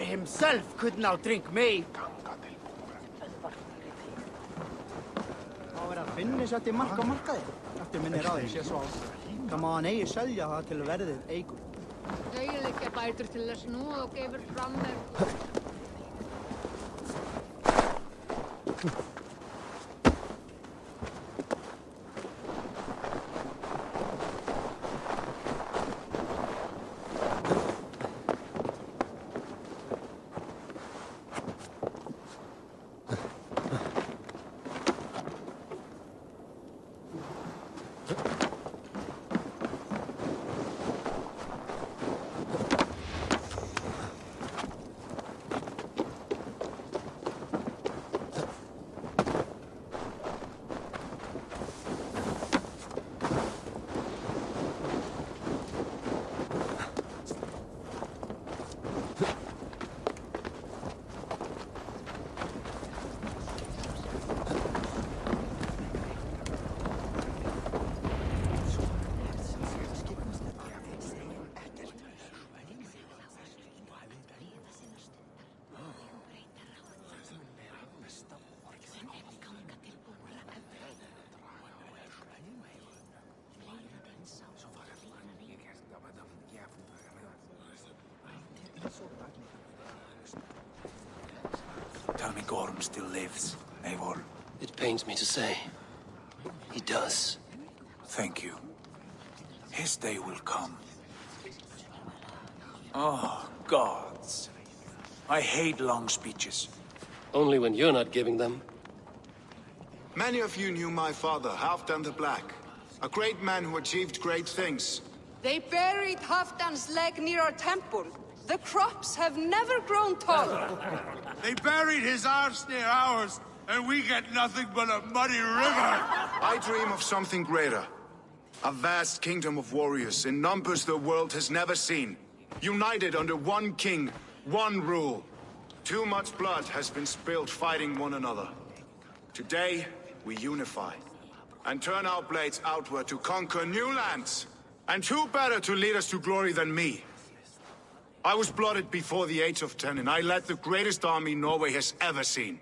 himself couldn't outdrink me. Það að finna sér til mark á markaði. Eftir minni ráði sé svo á. Það má hann eigi selja það til verðið eigur. Þau liggja bætur til þess nú og gefur fram með... Tell me Gorm still lives, Eivor. It pains me to say. He does. Thank you. His day will come. Oh, gods. I hate long speeches. Only when you're not giving them. Many of you knew my father, Halfdan the Black. A great man who achieved great things. They buried Halfdan's leg near our temple. The crops have never grown taller. They buried his arse near ours, and we get nothing but a muddy river. I dream of something greater. A vast kingdom of warriors in numbers the world has never seen. United under one king, one rule. Too much blood has been spilled fighting one another. Today, we unify. And turn our blades outward to conquer new lands. And who better to lead us to glory than me? I was blooded before the age of 10, and I led the greatest army Norway has ever seen.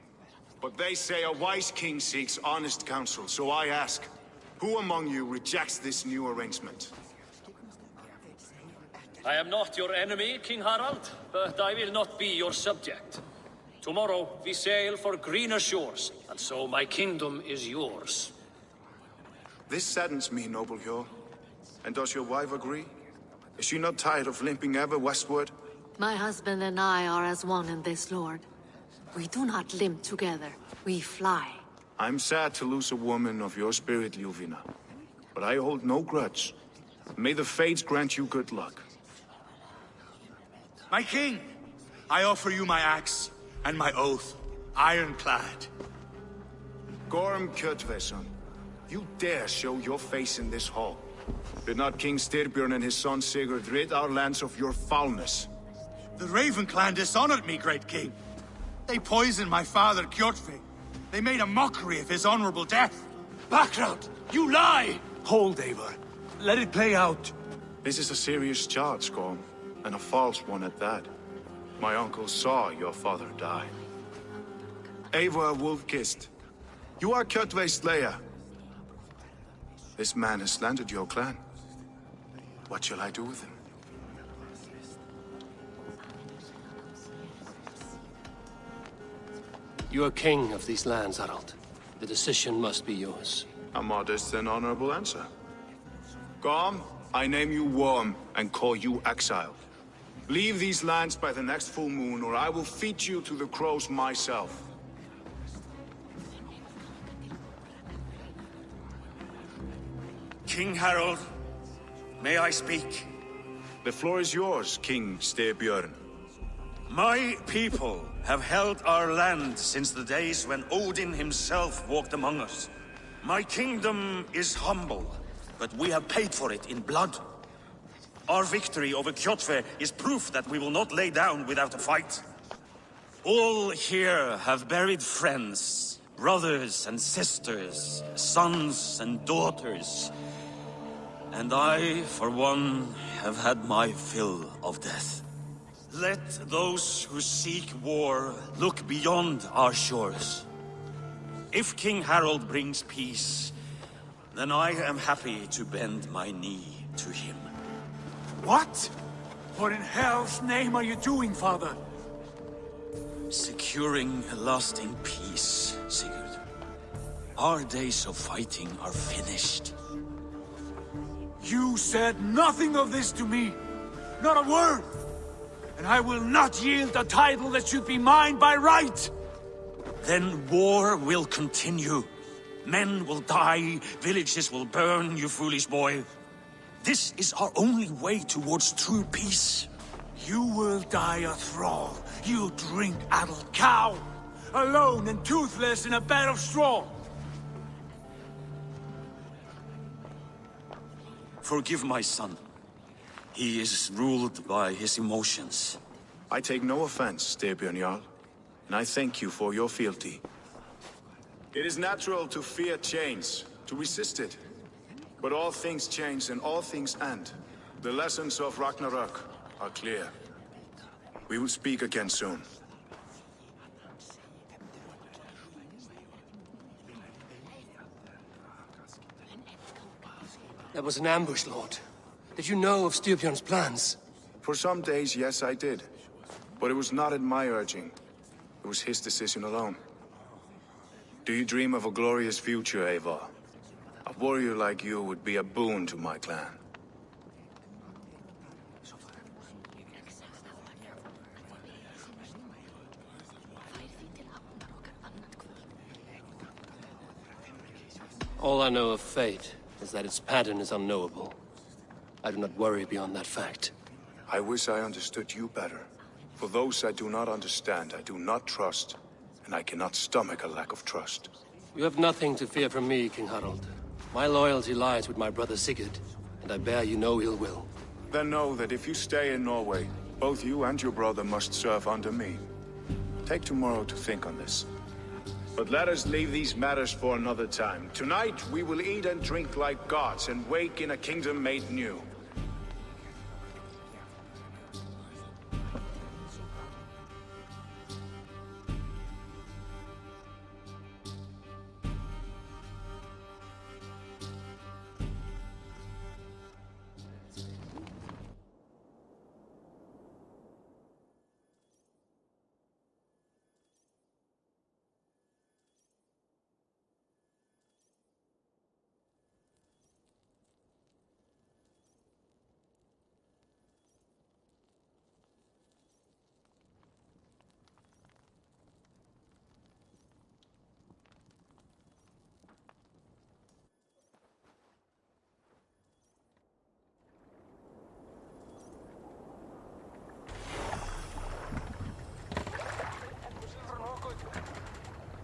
But they say a wise king seeks honest counsel, so I ask, who among you rejects this new arrangement? I am not your enemy, King Harald, but I will not be your subject. Tomorrow we sail for greener shores, and so my kingdom is yours. This saddens me, noble Hjor. And does your wife agree? Is she not tired of limping ever westward? My husband and I are as one in this, Lord. We do not limp together. We fly. I'm sad to lose a woman of your spirit, Ljuvina. But I hold no grudge. May the fates grant you good luck. My king, I offer you my axe and my oath, ironclad. Gorm Kjotveson, you dare show your face in this hall. Did not King Styrbjörn and his son Sigurd rid our lands of your foulness? The Raven clan dishonored me, great king. They poisoned my father, Kjotve. They made a mockery of his honorable death. Background! You lie! Hold, Eivor. Let it play out. This is a serious charge, Gorm, and a false one at that. My uncle saw your father die. Eivor Wolf-Kissed, you are Kjotve's slayer. This man has slandered your clan. What shall I do with him? You are king of these lands, Harald. The decision must be yours. A modest and honorable answer. Gorm, I name you Worm and call you exiled. Leave these lands by the next full moon, or I will feed you to the crows myself. King Harald, may I speak? The floor is yours, King Styrbjörn. My people have held our land since the days when Odin himself walked among us. My kingdom is humble, but we have paid for it in blood. Our victory over Kjotve is proof that we will not lay down without a fight. All here have buried friends, brothers and sisters, sons and daughters. And I, for one, have had my fill of death. Let those who seek war look beyond our shores. If King Harold brings peace, then I am happy to bend my knee to him. What? What in hell's name are you doing, father? Securing a lasting peace, Sigurd. Our days of fighting are finished. You said nothing of this to me. Not a word. And I will not yield a title that should be mine by right. Then war will continue. Men will die, villages will burn, you foolish boy. This is our only way towards true peace. You will die a thrall, you drink-addled cow! Alone and toothless in a bed of straw! Forgive my son. He is ruled by his emotions. I take no offense, Styrbjörn Jarl, and I thank you for your fealty. It is natural to fear change, to resist it. But all things change and all things end. The lessons of Ragnarok are clear. We will speak again soon. That was an ambush, Lord. Did you know of Styrbjörn's plans? For some days, yes, I did. But it was not at my urging. It was his decision alone. Do you dream of a glorious future, Eivor? A warrior like you would be a boon to my clan. All I know of fate is that its pattern is unknowable. I do not worry beyond that fact. I wish I understood you better. For those I do not understand, I do not trust, and I cannot stomach a lack of trust. You have nothing to fear from me, King Harold. My loyalty lies with my brother Sigurd, and I bear you no ill will. Then know that if you stay in Norway, both you and your brother must serve under me. Take tomorrow to think on this. But let us leave these matters for another time. Tonight, we will eat and drink like gods and wake in a kingdom made new.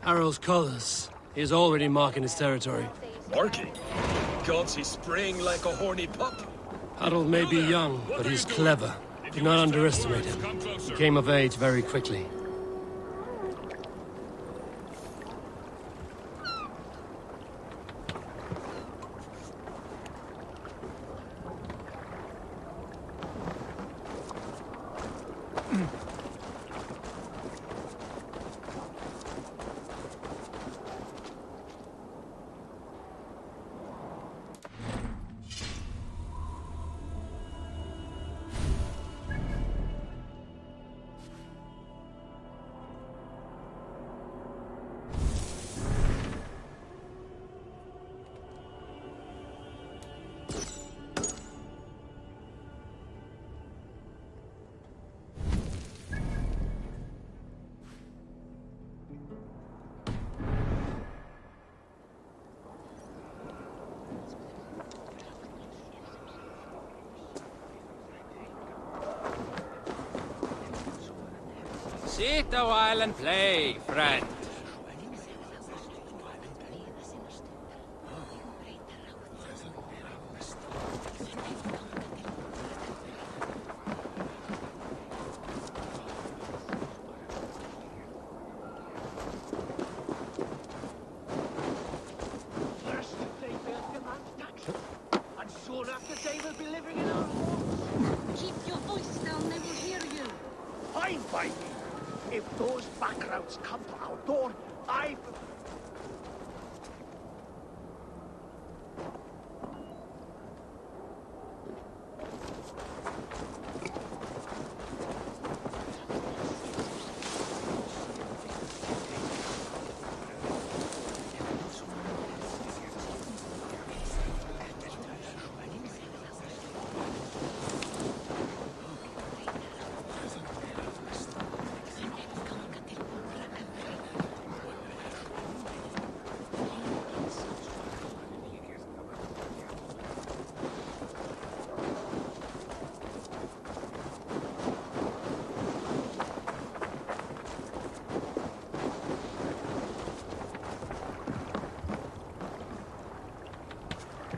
Harold's colors. He is already marking his territory. Marking? Gods, he's spraying like a horny pup. Harold may be young, but he's clever. Do not underestimate him. He came of age very quickly. Sit a while and play, friend. Keep your voice down, they will hear you. fine by me. If those backgrounds come to our door, I...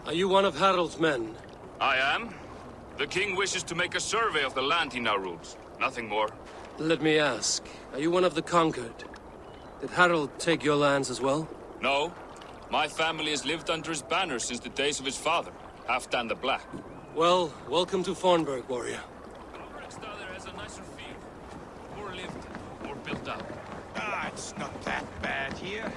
Are you one of Harald's men? I am. The king wishes to make a survey of the land he now rules. Nothing more. Let me ask, are you one of the conquered? Did Harald take your lands as well? No. My family has lived under his banner since the days of his father, Halfdan the Black. Well, welcome to Fornburg, warrior. Riksdaler has a nicer field. More lived, more built up. Ah, it's not that bad here.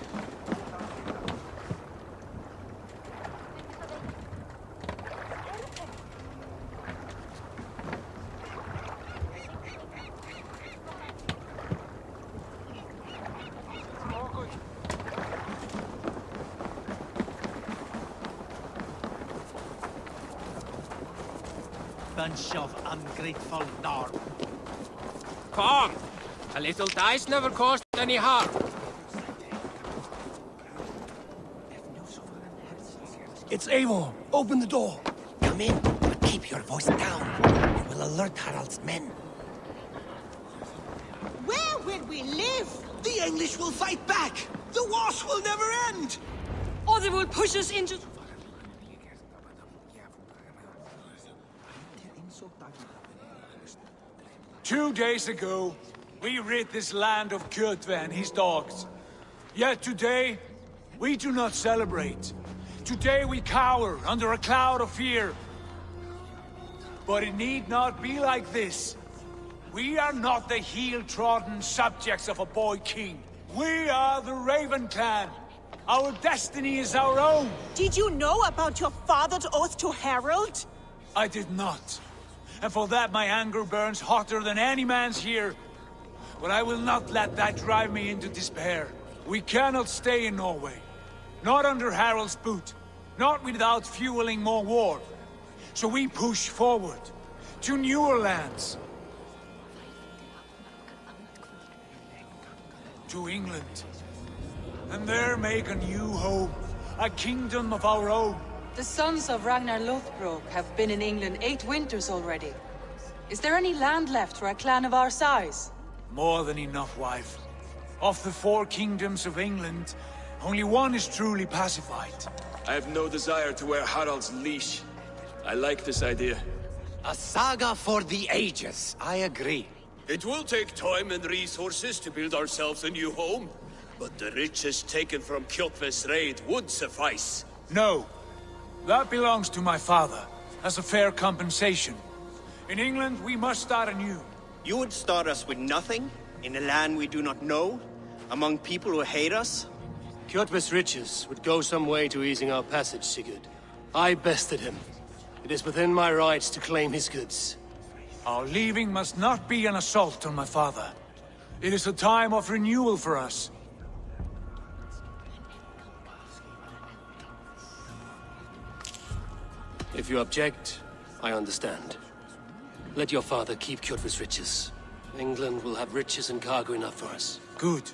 Bunch of ungrateful Norn. Come! A little dice never caused any harm. It's Eivor. Open the door. Come in, but keep your voice down. It will alert Harald's men. Where will we live? The English will fight back! The wars will never end! Or they will push us into... 2 days ago, we rid this land of Kjotve and his dogs. Yet today, we do not celebrate. Today we cower under a cloud of fear. But it need not be like this. We are not the heel-trodden subjects of a boy king. We are the Raven clan. Our destiny is our own. Did you know about your father's oath to Harald? I did not. And for that my anger burns hotter than any man's here. But I will not let that drive me into despair. We cannot stay in Norway. Not under Harald's boot. Not without fueling more war. So we push forward. To newer lands. To England. And there make a new home. A kingdom of our own. The sons of Ragnar Lothbrok have been in England 8 winters already. Is there any land left for a clan of our size? More than enough, wife. Of the 4 kingdoms of England, only one is truly pacified. I have no desire to wear Harald's leash. I like this idea. A saga for the ages, I agree. It will take time and resources to build ourselves a new home, but the riches taken from Kjotve's raid would suffice. No. That belongs to my father, as a fair compensation. In England, we must start anew. You would start us with nothing? In a land we do not know? Among people who hate us? Kjotve's riches would go some way to easing our passage, Sigurd. I bested him. It is within my rights to claim his goods. Our leaving must not be an assault on my father. It is a time of renewal for us. If you object, I understand. Let your father keep Kjotve's riches. England will have riches and cargo enough for us. Good.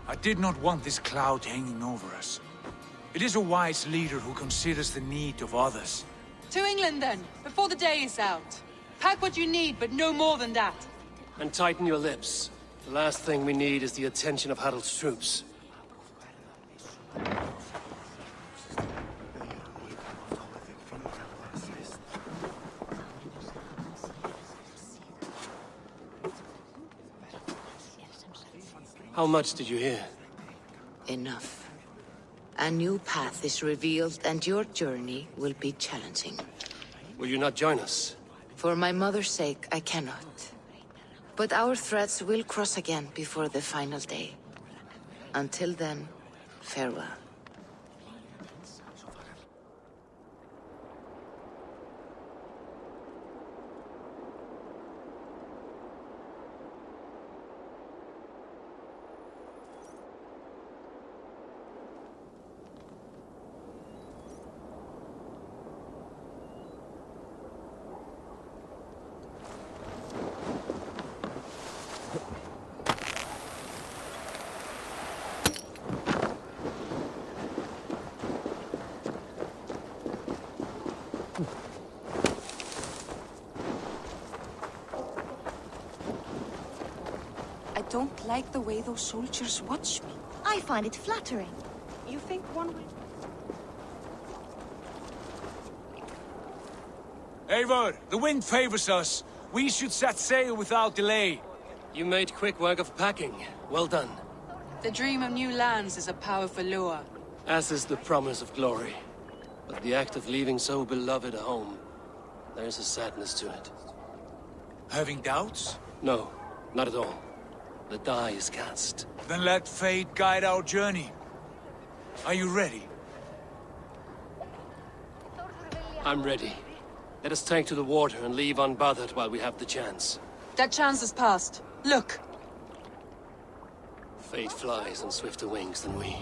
I did not want this cloud hanging over us. It is a wise leader who considers the need of others. To England then, before the day is out. Pack what you need, but no more than that. And tighten your lips. The last thing we need is the attention of Harald's troops. How much did you hear? Enough. A new path is revealed, and your journey will be challenging. Will you not join us? For my mother's sake, I cannot. But our threads will cross again before the final day. Until then, farewell. I don't like the way those soldiers watch me. I find it flattering. You think one way... Eivor, the wind favors us. We should set sail without delay. You made quick work of packing. Well done. The dream of new lands is a powerful lure. As is the promise of glory. But the act of leaving so beloved a home, there's a sadness to it. Having doubts? No, not at all. The die is cast. Then let fate guide our journey. Are you ready? I'm ready. Let us take to the water and leave unbothered while we have the chance. That chance is past. Look! Fate flies on swifter wings than we.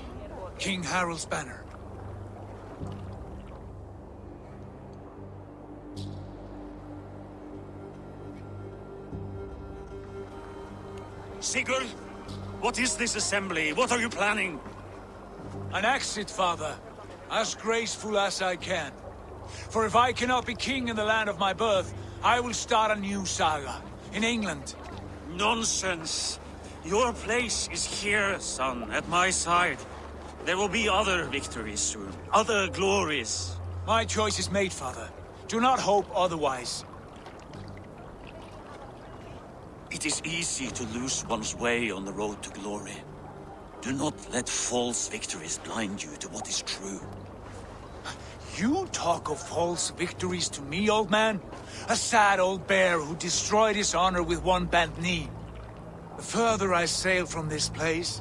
King Harald's banner. Sigurd, what is this assembly? What are you planning? An exit, father. As graceful as I can. For if I cannot be king in the land of my birth, I will start a new saga. In England. Nonsense. Your place is here, son, at my side. There will be other victories soon. Other glories. My choice is made, father. Do not hope otherwise. It is easy to lose one's way on the road to glory. Do not let false victories blind you to what is true. You talk of false victories to me, old man? A sad old bear who destroyed his honor with one bent knee. The further I sail from this place,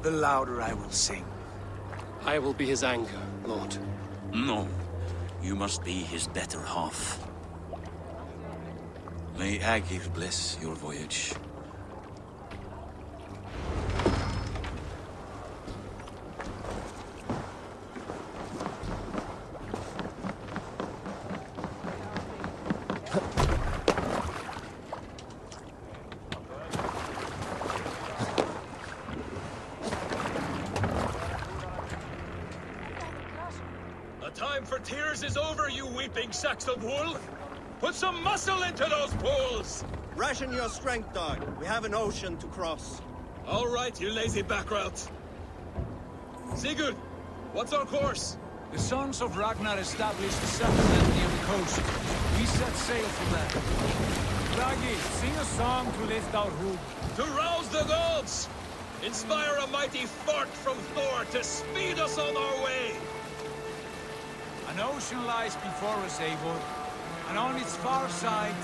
the louder I will sing. I will be his anchor, Lord. No. You must be his better half. May Agir bless your voyage. The time for tears is over, you weeping sacks of wool! Put some muscle into those pools! Ration your strength, dog. We have an ocean to cross. All right, you lazy backrout. Sigurd, what's our course? The sons of Ragnar established a settlement near the coast. We set sail for them. Bragi, sing a song to lift our hoop. To rouse the gods! Inspire a mighty fart from Thor to speed us on our way! An ocean lies before us, Eivor. And on its far side,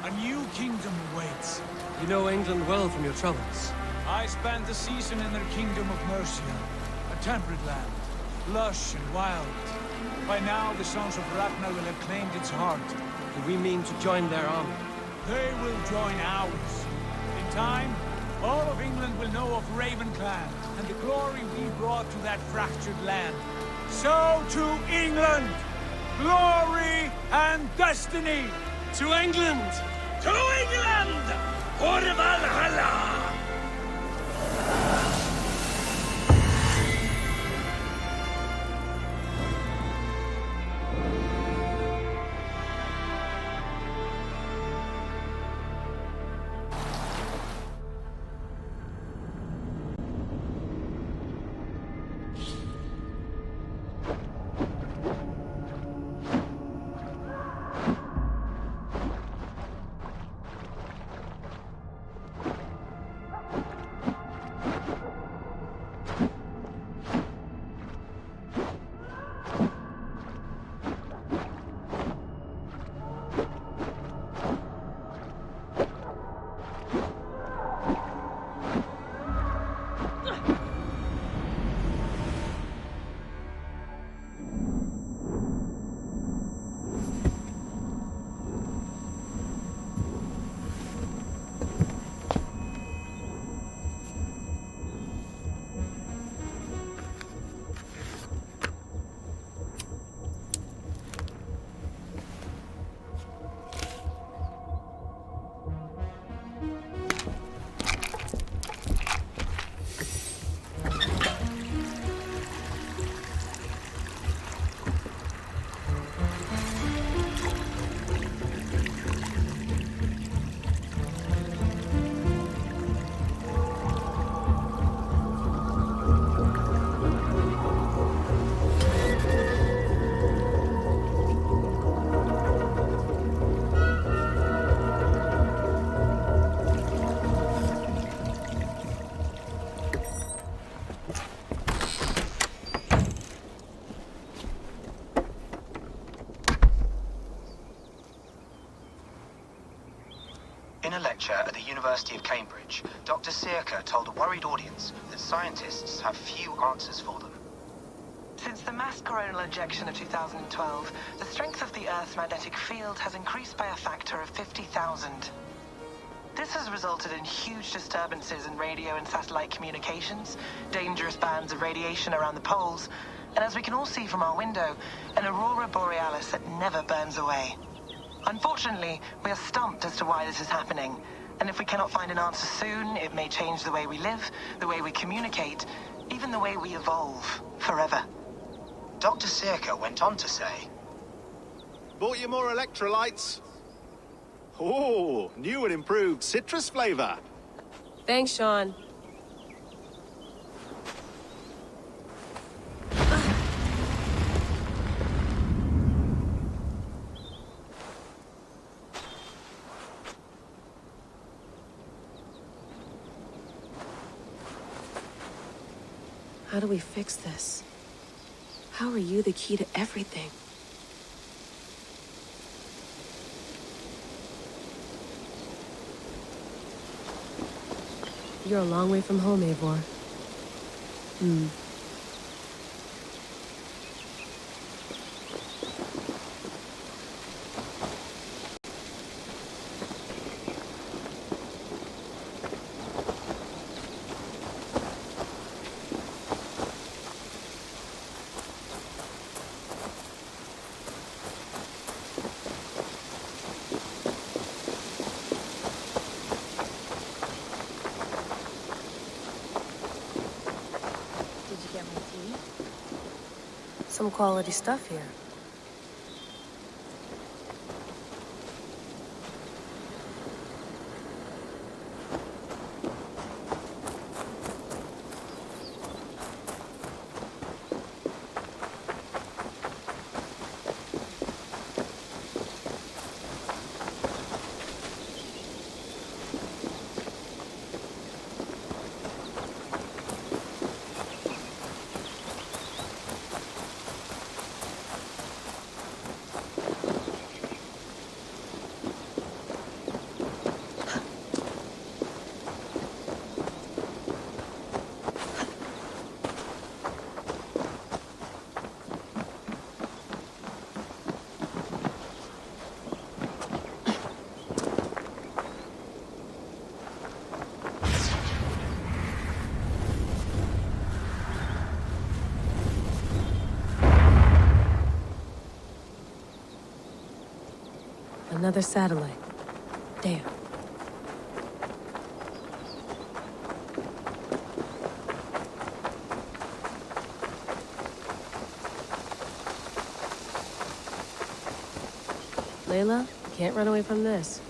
a new kingdom awaits. You know England well from your travels. I spent a season in their kingdom of Mercia, a temperate land, lush and wild. By now, the sons of Ragnar will have claimed its heart. Do we mean to join their army? They will join ours. In time, all of England will know of Raven Clan and the glory we brought to that fractured land. So to England! Glory and destiny! To England! To England! For Valhalla! University of Cambridge, Dr. Circa told a worried audience that scientists have few answers for them. Since the mass coronal injection of 2012, the strength of the Earth's magnetic field has increased by a factor of 50,000. This has resulted in huge disturbances in radio and satellite communications, dangerous bands of radiation around the poles, and as we can all see from our window, an aurora borealis that never burns away. Unfortunately, we are stumped as to why this is happening, and if we cannot find an answer soon, it may change the way we live, the way we communicate, even the way we evolve, forever. Dr. Circa went on to say, Bought you more electrolytes? Oh, new and improved citrus flavor. Thanks, Sean. How do we fix this? How are you the key to everything? You're a long way from home, Eivor. Some quality stuff here. Another satellite. Damn. Layla, can't run away from this.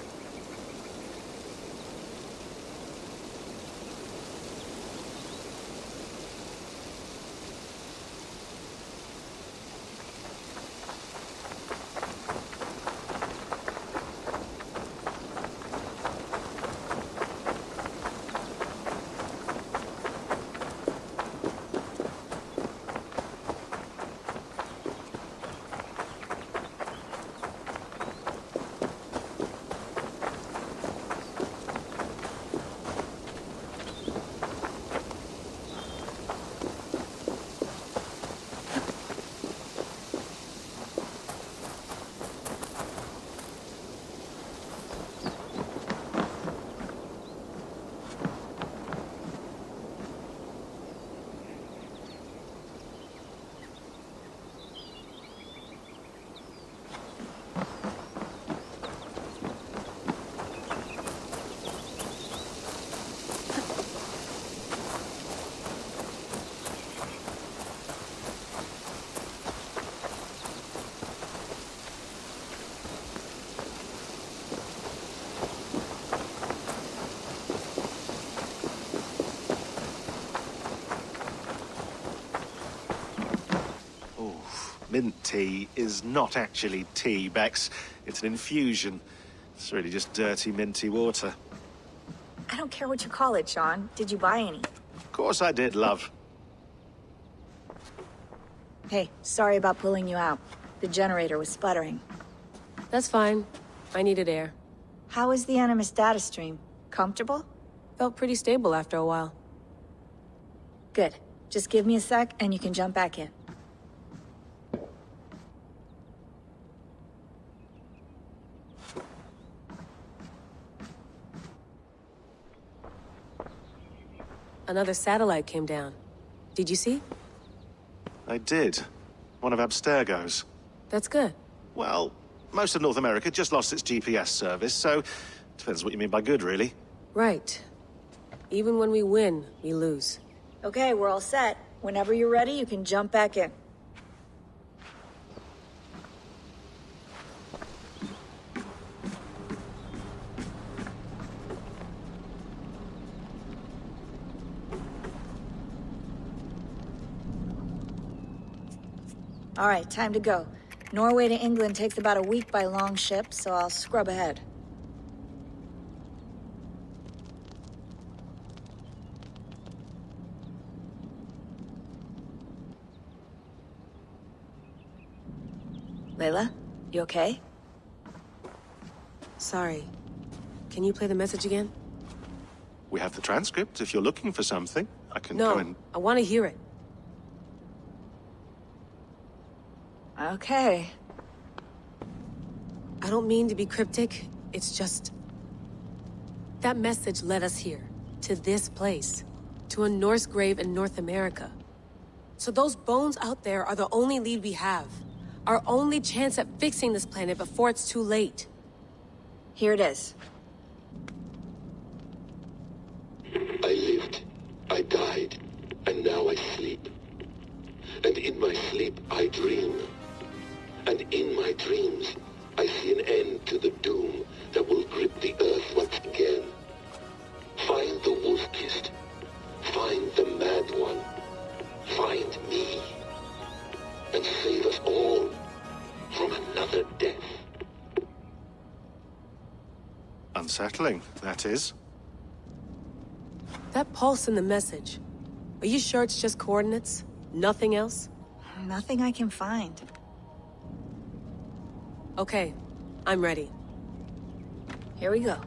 Mint tea is not actually tea, Bex. It's an infusion. It's really just dirty, minty water. I don't care what you call it, Sean. Did you buy any? Of course I did, love. Hey, sorry about pulling you out. The generator was sputtering. That's fine. I needed air. How is the Animus data stream? Comfortable? Felt pretty stable after a while. Good. Just give me a sec and you can jump back in. Another satellite came down. Did you see? I did. One of Abstergo's. That's good. Well, most of North America just lost its GPS service, so depends what you mean by good, really. Right. Even when we win, we lose. Okay, we're all set. Whenever you're ready, you can jump back in. All right, time to go. Norway to England takes about a week by long ship, so I'll scrub ahead. Layla, you okay? Sorry. Can you play the message again? We have the transcript. If you're looking for something, I can No, go and... I want to hear it. Okay. I don't mean to be cryptic. It's just... that message led us here. To this place. To a Norse grave in North America. So those bones out there are the only lead we have. Our only chance at fixing this planet before it's too late. Here it is. I lived, I died, and now I sleep. And in my sleep I dream. And in my dreams, I see an end to the doom that will grip the earth once again. Find the wolf-kissed. Find the mad one. Find me. And save us all from another death. Unsettling, that is. That pulse in the message. Are you sure it's just coordinates? Nothing else? Nothing I can find. Okay, I'm ready. Here we go.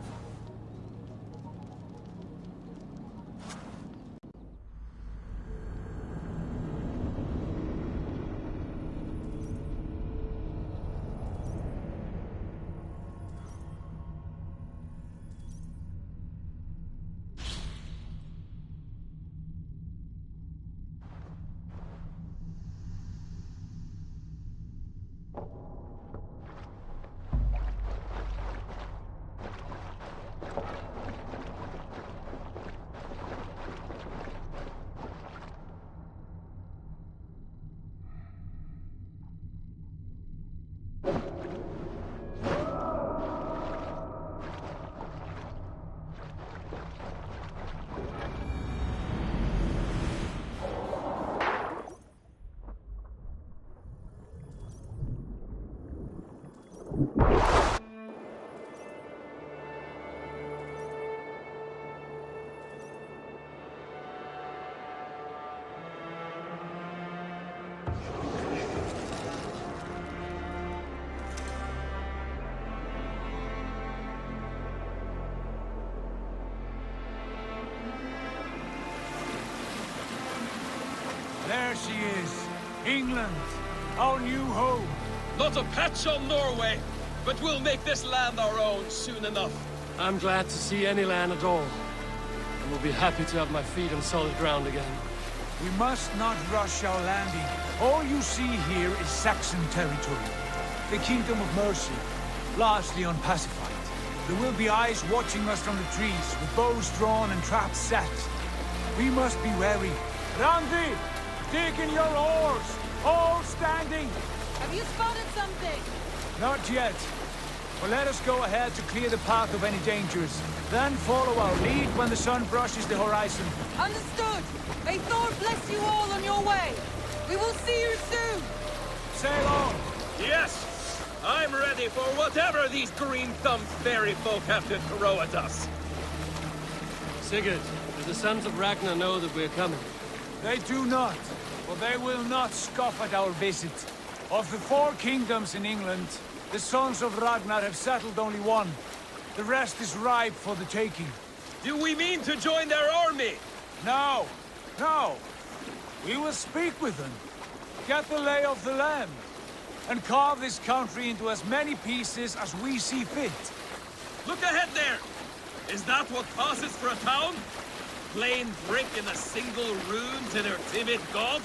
There she is. England, our new home. Not a patch on Norway, but we'll make this land our own soon enough. I'm glad to see any land at all. And will be happy to have my feet on solid ground again. We must not rush our landing. All you see here is Saxon territory. The Kingdom of Mercia, largely unpacified. There will be eyes watching us from the trees, with bows drawn and traps set. We must be wary. Randi! Dig in your oars! All standing! Have you spotted something? Not yet. But let us go ahead to clear the path of any dangers. Then follow our lead when the sun brushes the horizon. Understood! May Thor bless you all on your way! We will see you soon! Sail on! Yes! I'm ready for whatever these green-thumbed fairy folk have to throw at us. Sigurd, do the sons of Ragnar know that we're coming? They do not, but they will not scoff at our visit. Of the 4 kingdoms in England, the sons of Ragnar have settled only one. The rest is ripe for the taking. Do we mean to join their army? No, no. We will speak with them, get the lay of the land, and carve this country into as many pieces as we see fit. Look ahead there! Is that what passes for a town? Plain brick in a single rune to their timid god?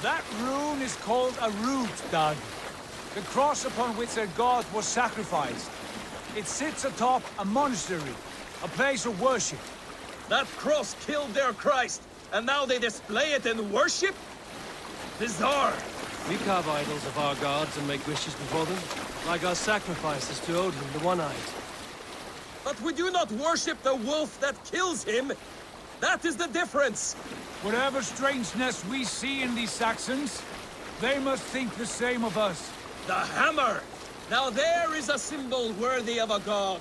That rune is called a root, Doug. The cross upon which their god was sacrificed. It sits atop a monastery, a place of worship. That cross killed their Christ, and now they display it in worship? Bizarre. We carve idols of our gods and make wishes before them, like our sacrifices to Odin, the One-Eyed. But we do not worship the wolf that kills him. That is the difference. Whatever strangeness we see in these Saxons, they must think the same of us. The hammer! Now there is a symbol worthy of a god.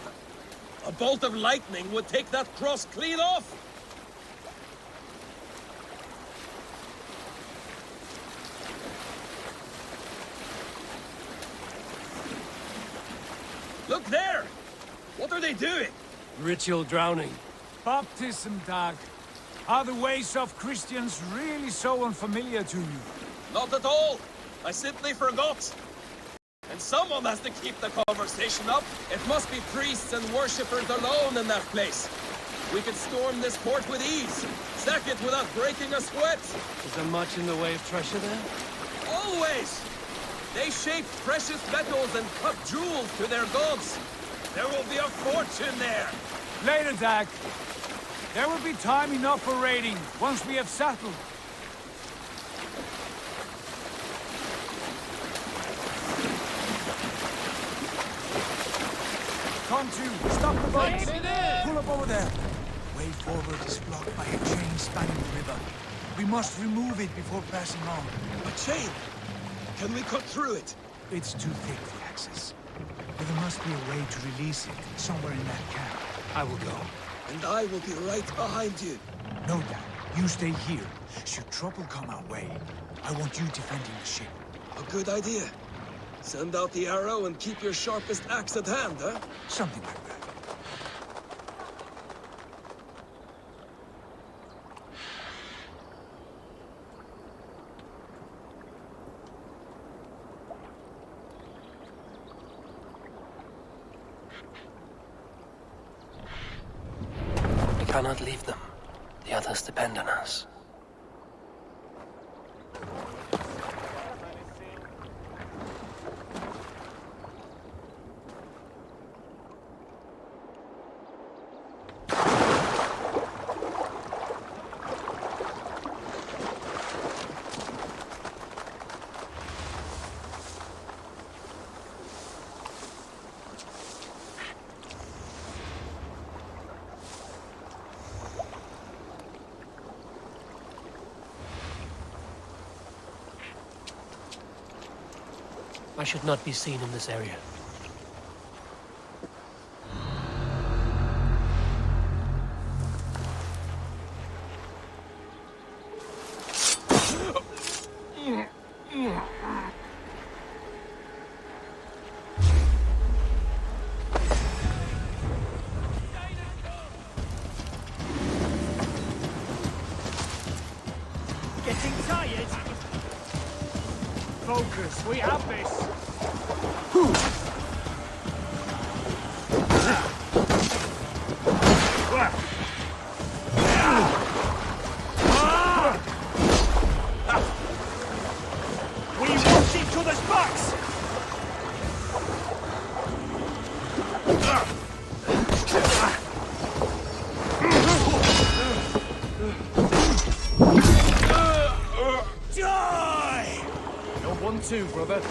A bolt of lightning would take that cross clean off. Look there! What are they doing? Ritual drowning. Baptism, Dag. Are the ways of Christians really so unfamiliar to you? Not at all. I simply forgot. And someone has to keep the conversation up. It must be priests and worshippers alone in that place. We could storm this port with ease. Sack it without breaking a sweat. Is there much in the way of treasure there? Always! They shape precious metals and cut jewels to their gods. There will be a fortune there. Later, Dag. There will be time enough for raiding, once we have settled. Come to, stop the boats! Pull up over there. Way forward is blocked by a chain spanning the river. We must remove it before passing on. A chain? Can we cut through it? It's too thick for access. But there must be a way to release it, somewhere in that camp. I will go. And I will be right behind you. No, Dad. You stay here. Should trouble come our way, I want you defending the ship. A good idea. Send out the arrow and keep your sharpest axe at hand, huh? Something like that. We cannot leave them. The others depend on us. I should not be seen in this area. Getting tired? Focus, we have this. We watch each other's backs! Die! No 1-2, brother.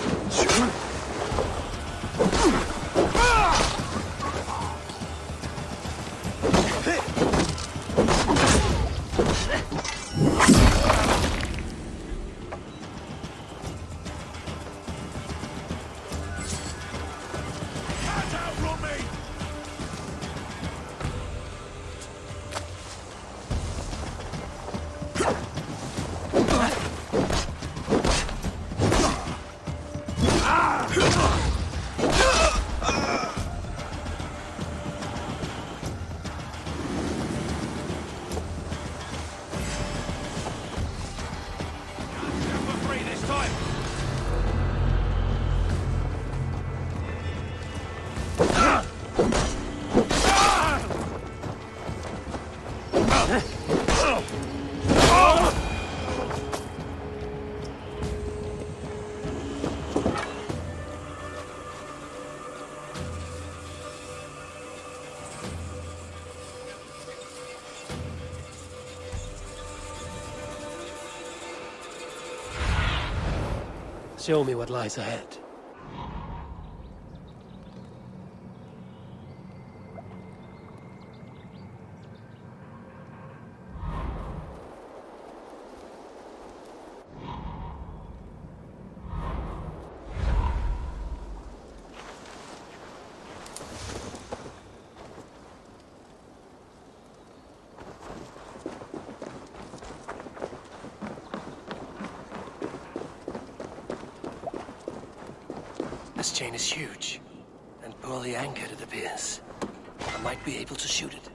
Show me what lies ahead. This chain is huge, and poorly anchored it appears. I might be able to shoot it.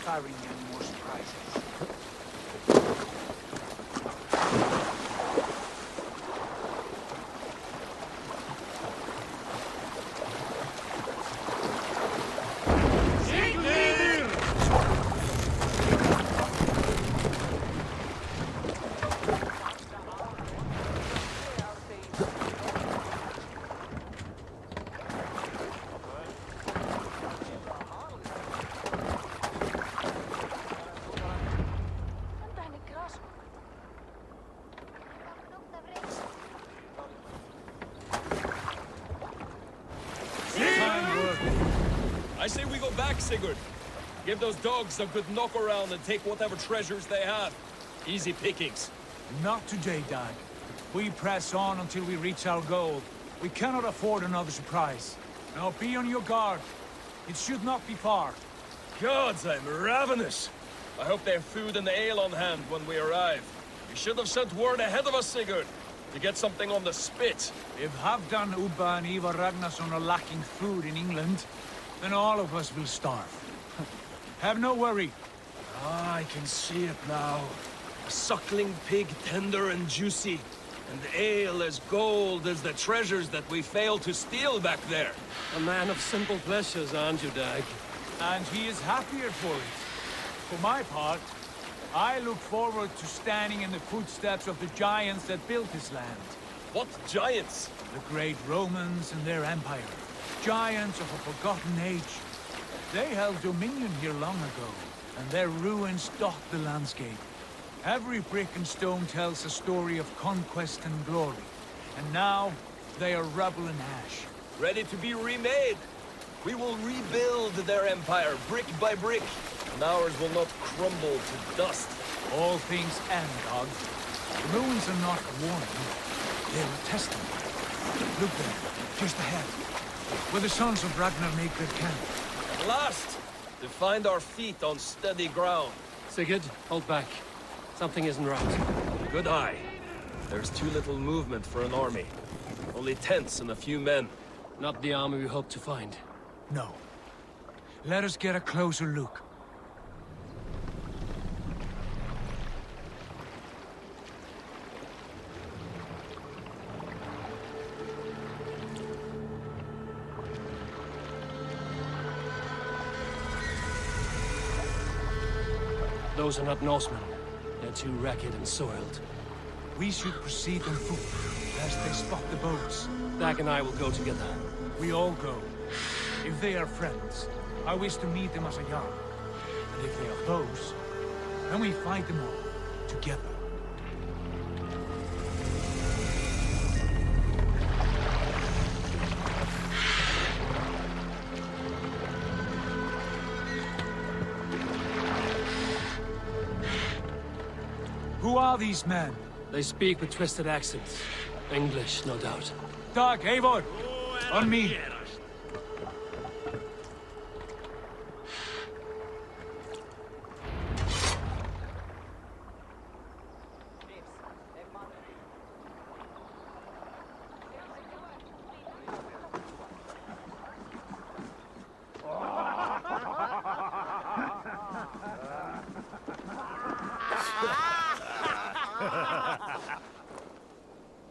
Carrying any more surprises. back, Sigurd. Give those dogs a good knock around and take whatever treasures they have. Easy pickings. Not today, Dag. We press on until we reach our goal. We cannot afford another surprise. Now be on your guard. It should not be far. Gods, I'm ravenous. I hope they have food and ale on hand when we arrive. You should have sent word ahead of us, Sigurd, to get something on the spit. If Halfdan, Ubba and Ivar Ragnarsson are lacking food in England, then all of us will starve. Have no worry. Ah, I can see it now. A suckling pig, tender and juicy. And ale as gold as the treasures that we failed to steal back there. A man of simple pleasures, aren't you, Dag? And he is happier for it. For my part, I look forward to standing in the footsteps of the giants that built this land. What giants? The great Romans and their empire. Giants of a forgotten age. They held dominion here long ago, and their ruins dot the landscape. Every brick and stone tells a story of conquest and glory. And now, they are rubble and ash. Ready to be remade. We will rebuild their empire, brick by brick. And ours will not crumble to dust. All things end, Dog. The ruins are not a warning. They're a testament. Look there, just ahead. Where the sons of Ragnar make their camp. At last! To find our feet on steady ground. Sigurd, hold back. Something isn't right. Good eye. There's too little movement for an army. Only tents and a few men. Not the army we hope to find. No. Let us get a closer look. Those are not Norsemen. They're too ragged and soiled. We should proceed on foot, lest they spot the boats. Dag and I will go together. We all go. If they are friends, I wish to meet them as a Jarl. And if they are foes, then we fight them all, together. Who are these men? They speak with twisted accents. English, no doubt. Dag, Eivor! On me!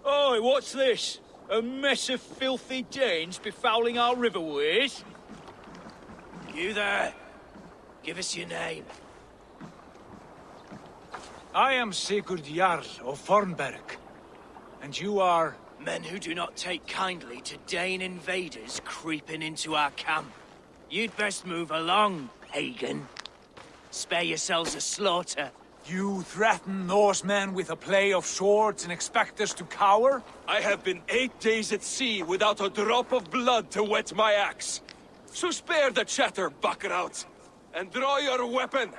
Oi, what's this? A mess of filthy Danes befouling our riverways? You there! Give us your name. I am Sigurd Jarl of Fornberg. And you are... Men who do not take kindly to Dane invaders creeping into our camp. You'd best move along, pagan. Spare yourselves a slaughter. You threaten Norsemen with a play of swords and expect us to cower? I have been 8 days at sea without a drop of blood to wet my axe. So spare the chatter, Buckerout, and draw your weapon.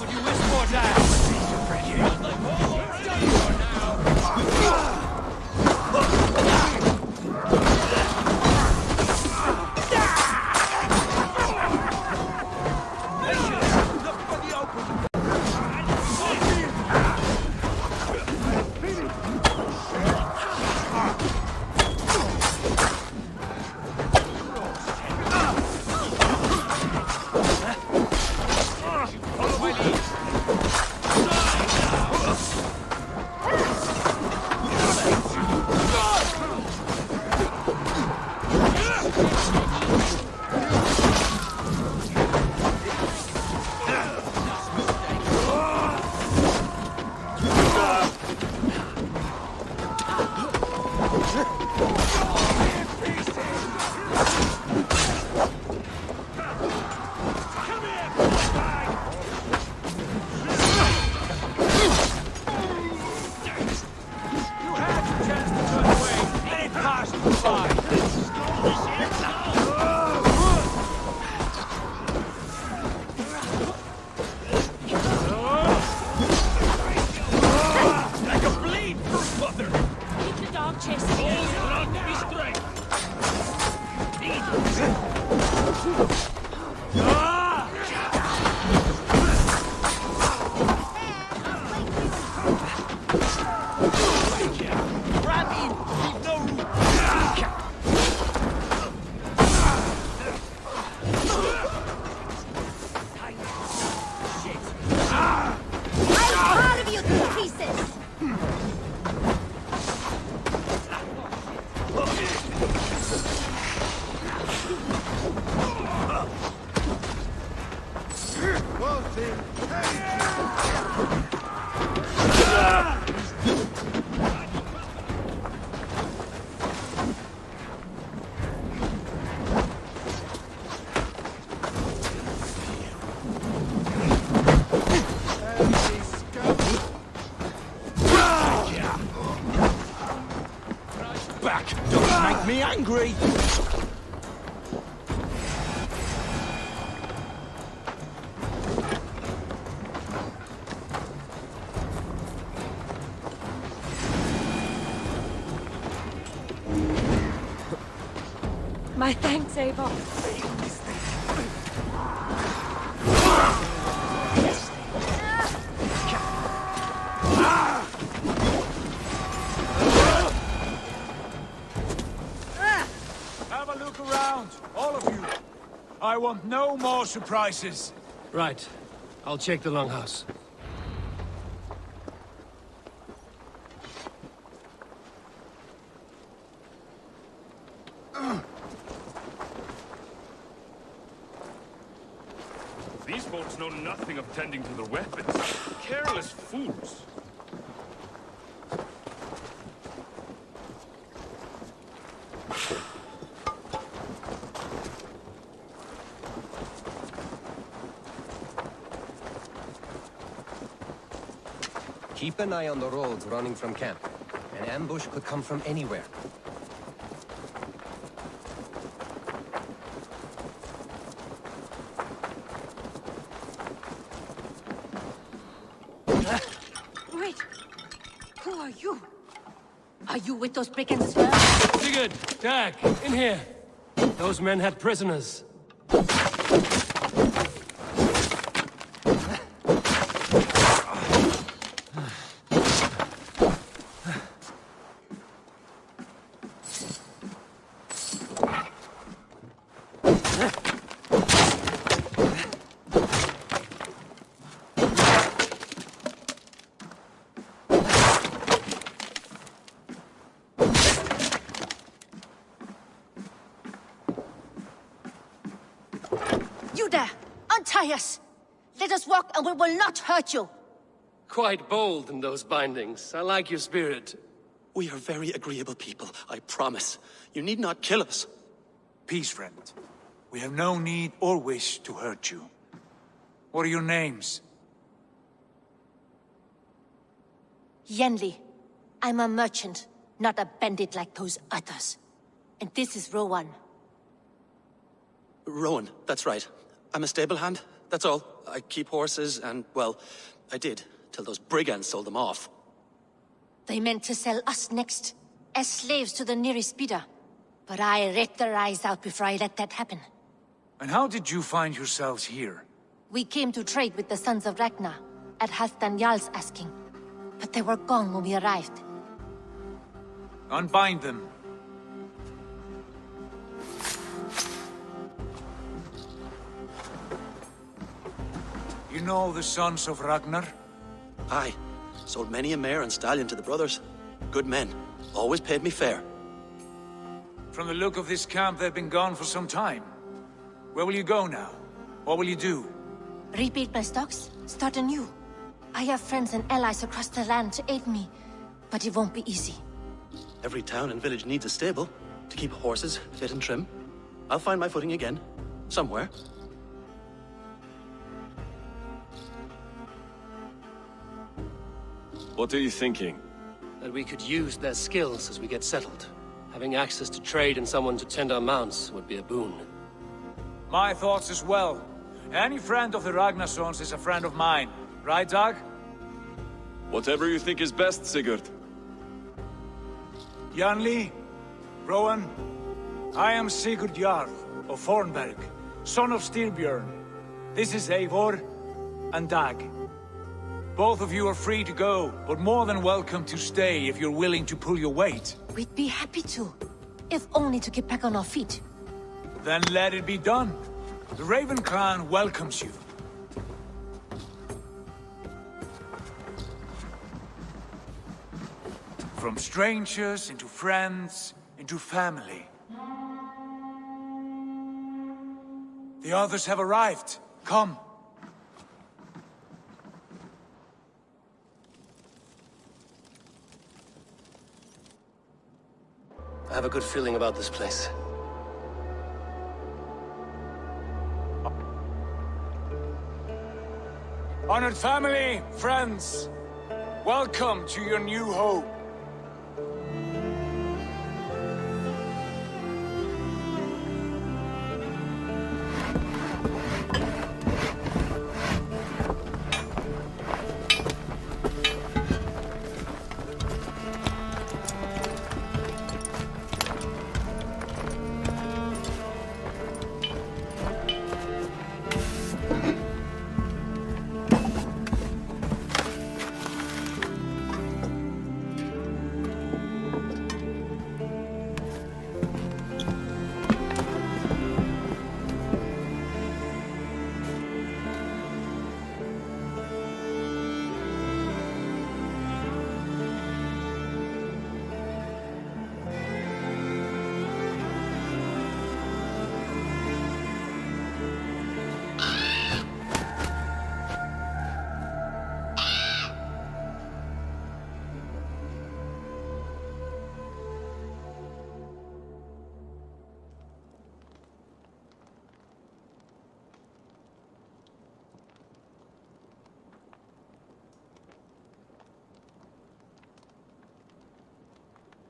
Would you wish for Back! Don't make me angry! My thanks, Ava. Have a look around, all of you. I want no more surprises. Right. I'll check the longhouse. These folks know nothing of tending to their weapons. Careless fools. Keep an eye on the roads running from camp. An ambush could come from anywhere. Wait! Who are you? Are you with those brigands as well? Sigurd! Dag! In here! Those men had prisoners. You there! Untie us! Let us walk and we will not hurt you! Quite bold in those bindings. I like your spirit. We are very agreeable people, I promise. You need not kill us. Peace, friend. We have no need or wish to hurt you. What are your names? Yenli. I'm a merchant, not a bandit like those others. And this is Rowan. Rowan, that's right. I'm a stable hand, that's all. I keep horses and, well, I did, till those brigands sold them off. They meant to sell us next, as slaves to the nearest bidder. But I ripped their eyes out before I let that happen. And how did you find yourselves here? We came to trade with the Sons of Ragnar, at Halfdan Jarl's asking. But they were gone when we arrived. Unbind them. You know the Sons of Ragnar? Aye. Sold many a mare and stallion to the brothers. Good men. Always paid me fair. From the look of this camp, they've been gone for some time. Where will you go now? What will you do? Rebuild my stocks, start anew. I have friends and allies across the land to aid me, but it won't be easy. Every town and village needs a stable to keep horses fit and trim. I'll find my footing again. Somewhere. What are you thinking? That we could use their skills as we get settled. Having access to trade and someone to tend our mounts would be a boon. My thoughts as well. Any friend of the Ragnarsons is a friend of mine. Right, Dag? Whatever you think is best, Sigurd. Janli, Rowan, I am Sigurd Jarl of Fornberg, son of Styrbjörn. This is Eivor and Dag. Both of you are free to go, but more than welcome to stay if you're willing to pull your weight. We'd be happy to, if only to get back on our feet. Then let it be done. The Raven clan welcomes you. From strangers into friends, into family. The others have arrived. Come. I have a good feeling about this place. Honored family, friends, welcome to your new home.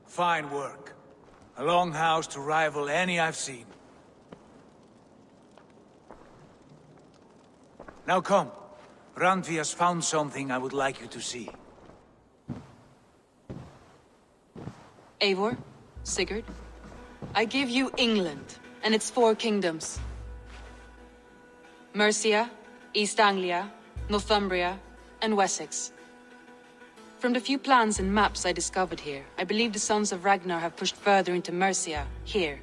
Fine work. A longhouse to rival any I've seen. Now come. Randvi has found something I would like you to see. Eivor, Sigurd, I give you England and its 4 kingdoms. Mercia, East Anglia, Northumbria, and Wessex. From the few plans and maps I discovered here, I believe the Sons of Ragnar have pushed further into Mercia, here.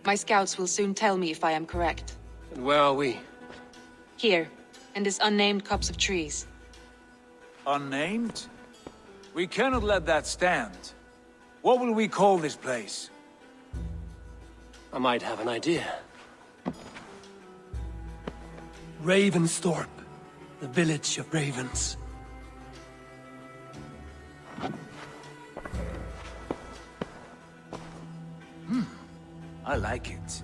My scouts will soon tell me if I am correct. And where are we? Here, in this unnamed copse of trees. Unnamed? We cannot let that stand. What will we call this place? I might have an idea. Ravensthorpe, the village of ravens. I like it.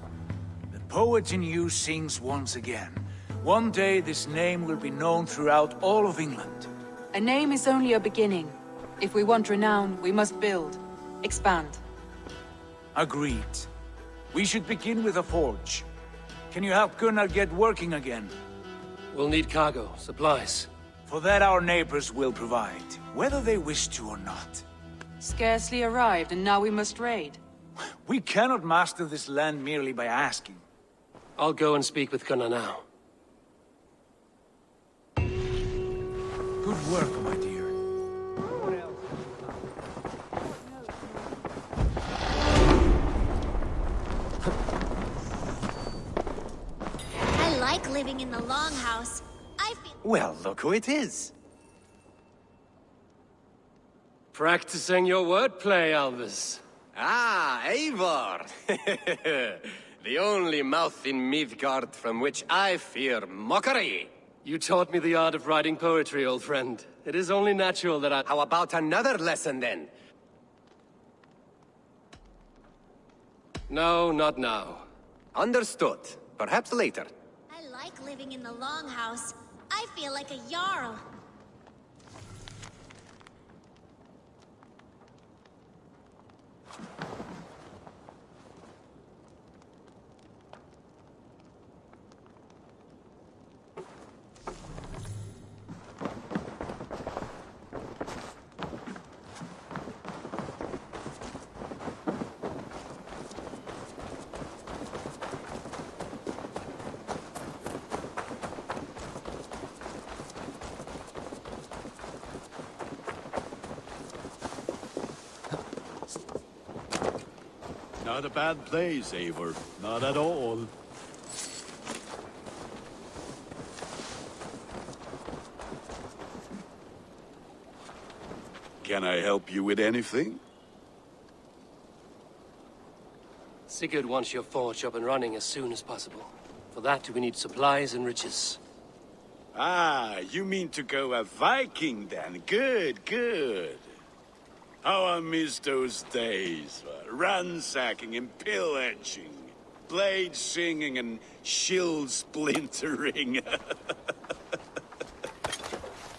The poet in you sings once again. One day this name will be known throughout all of England. A name is only a beginning. If we want renown, we must build, expand. Agreed. We should begin with a forge. Can you help Gunnar get working again? We'll need cargo, supplies. For that our neighbors will provide, whether they wish to or not. Scarcely arrived, and now we must raid. We cannot master this land merely by asking. I'll go and speak with Gunnar now. Good work, my dear. I like living in the longhouse. I feel... Well, look who it is. Practicing your wordplay, Alvis. Ah, Eivor! The only mouth in Midgard from which I fear mockery. You taught me the art of writing poetry, old friend. It is only natural that I... How about another lesson, then? No, not now. Understood. Perhaps later. I like living in the longhouse. I feel like a Jarl. Not a bad place, Eivor. Not at all. Can I help you with anything? Sigurd wants your forge up and running as soon as possible. For that, we need supplies and riches. Ah, you mean to go a Viking then? Good, good. How I miss those days. Ransacking and pillaging. Blade singing and shield splintering.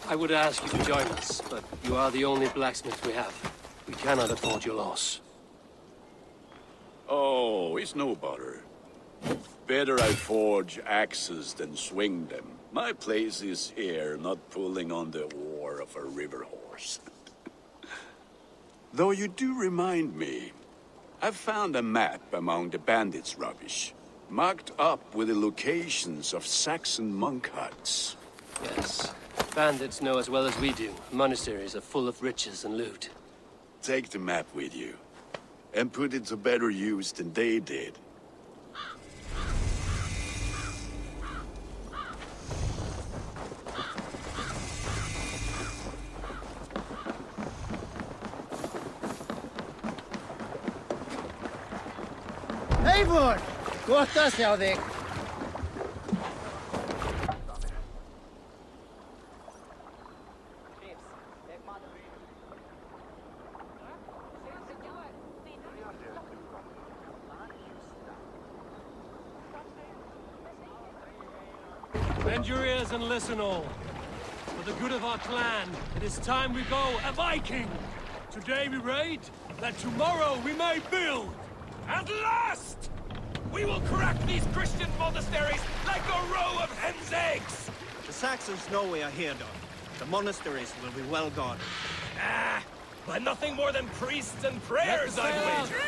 I would ask you to join us, but you are the only blacksmith we have. We cannot afford your loss. Oh, it's no bother. Better I forge axes than swing them. My place is here, not pulling on the oar of a river horse. Though you do remind me, I've found a map among the bandits' rubbish, marked up with the locations of Saxon monk huts. Yes. Bandits know as well as we do. Monasteries are full of riches and loot. Take the map with you, and put it to better use than they did. Eivor! Gott að sjá þig! Bend your ears and listen all. For the good of our clan, it is time we go a Viking! Today we raid, that tomorrow we may build! At last! We will crack these Christian monasteries like a row of hen's eggs! The Saxons know we are here, Don. The monasteries will be well guarded. Ah, by nothing more than priests and prayers, I'd wager!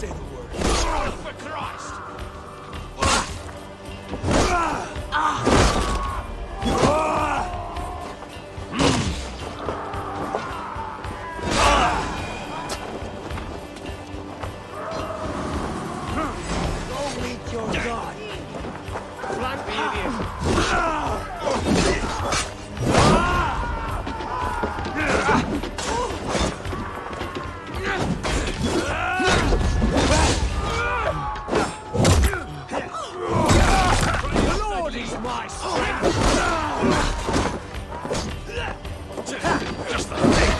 say the word. Oh, for Christ! Go meet your god. Flank the idiot. The Lord is my strength! Just the thing.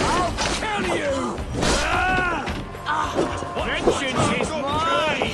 I'll kill you! Vengeance is mine!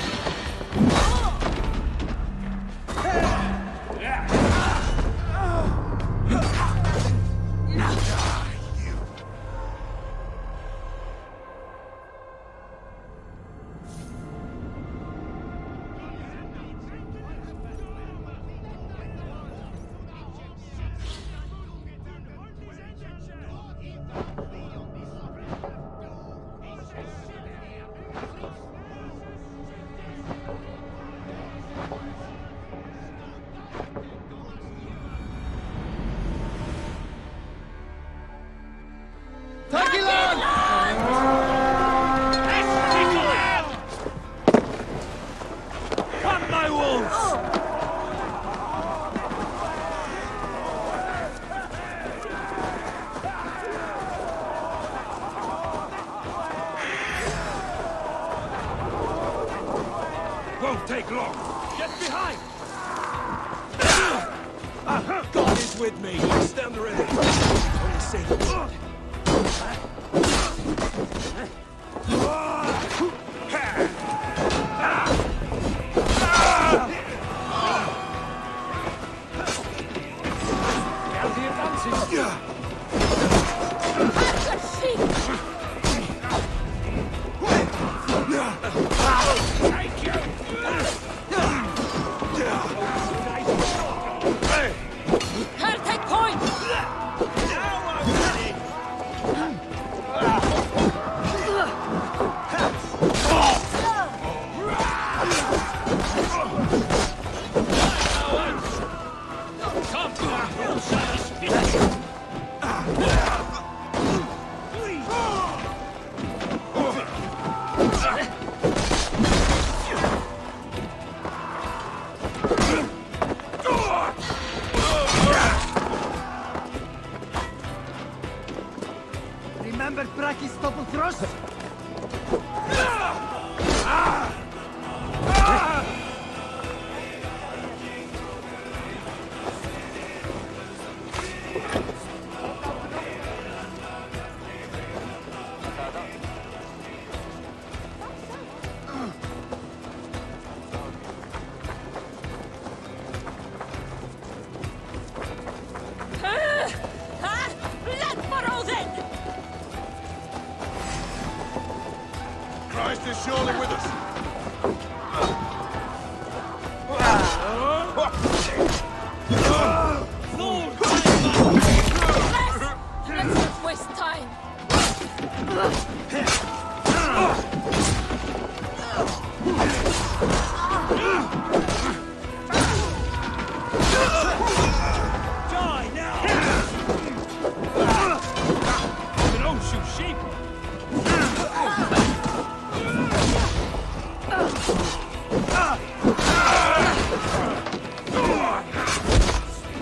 Come, my wolves! Won't take long. Get behind! God is with me. Stand ready. Only say the word. Get the advantage. Thank you! Her take point! Come to our hillside speech! Remember Braki's double thrust? Blood for Odin! Christ is surely with us. Let's not waste time! Die now! But don't shoot sheep!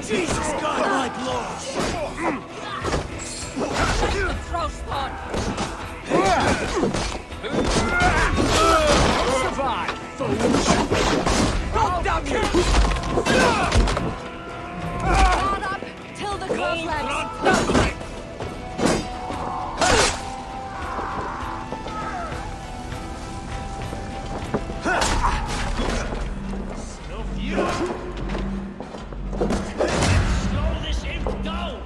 Jesus God, my Lord! Throw spawn! Survive, fools! God damn you! Guard up till the close Snuff you! Slow this imp down!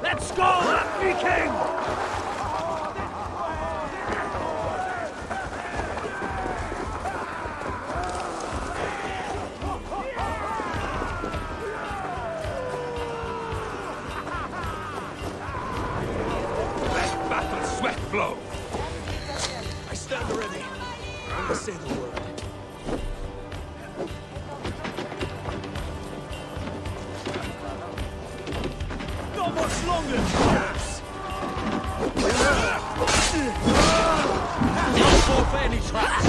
Let's go, Viking! Let battle sweat flow! I stand ready. Only say the word. Not much longer, chaps! Don't fall for any traps!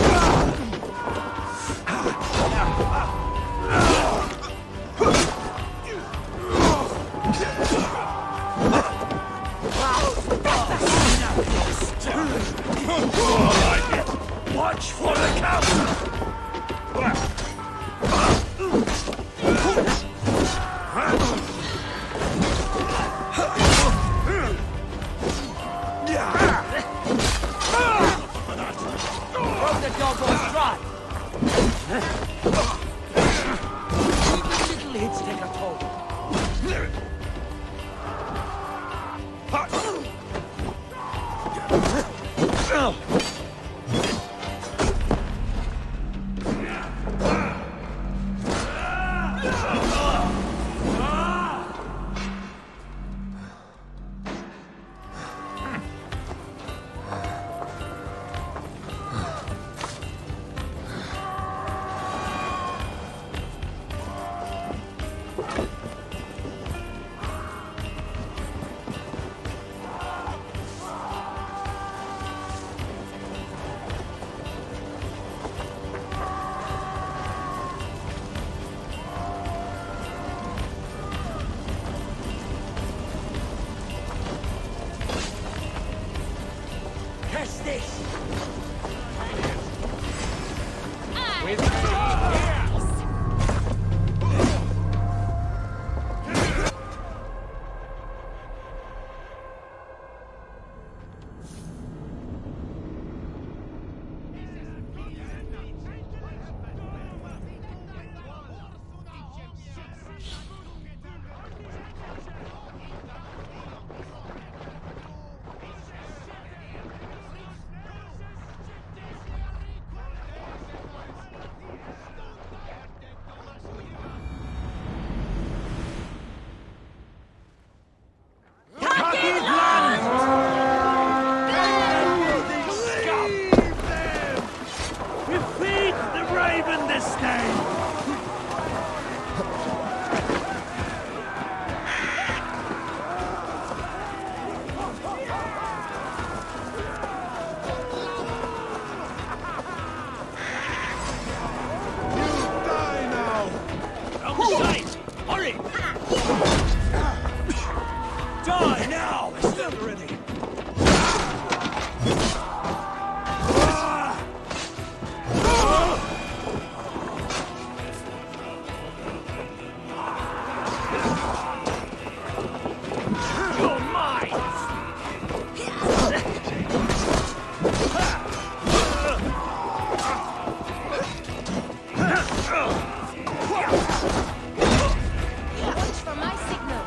Watch for the counter! Hope the dog won't try! Even little hits take a toll. Catch this! With me, defeat the Raven this day! Hurry! Die now! I stand ready! You're mine! Watch for my signal.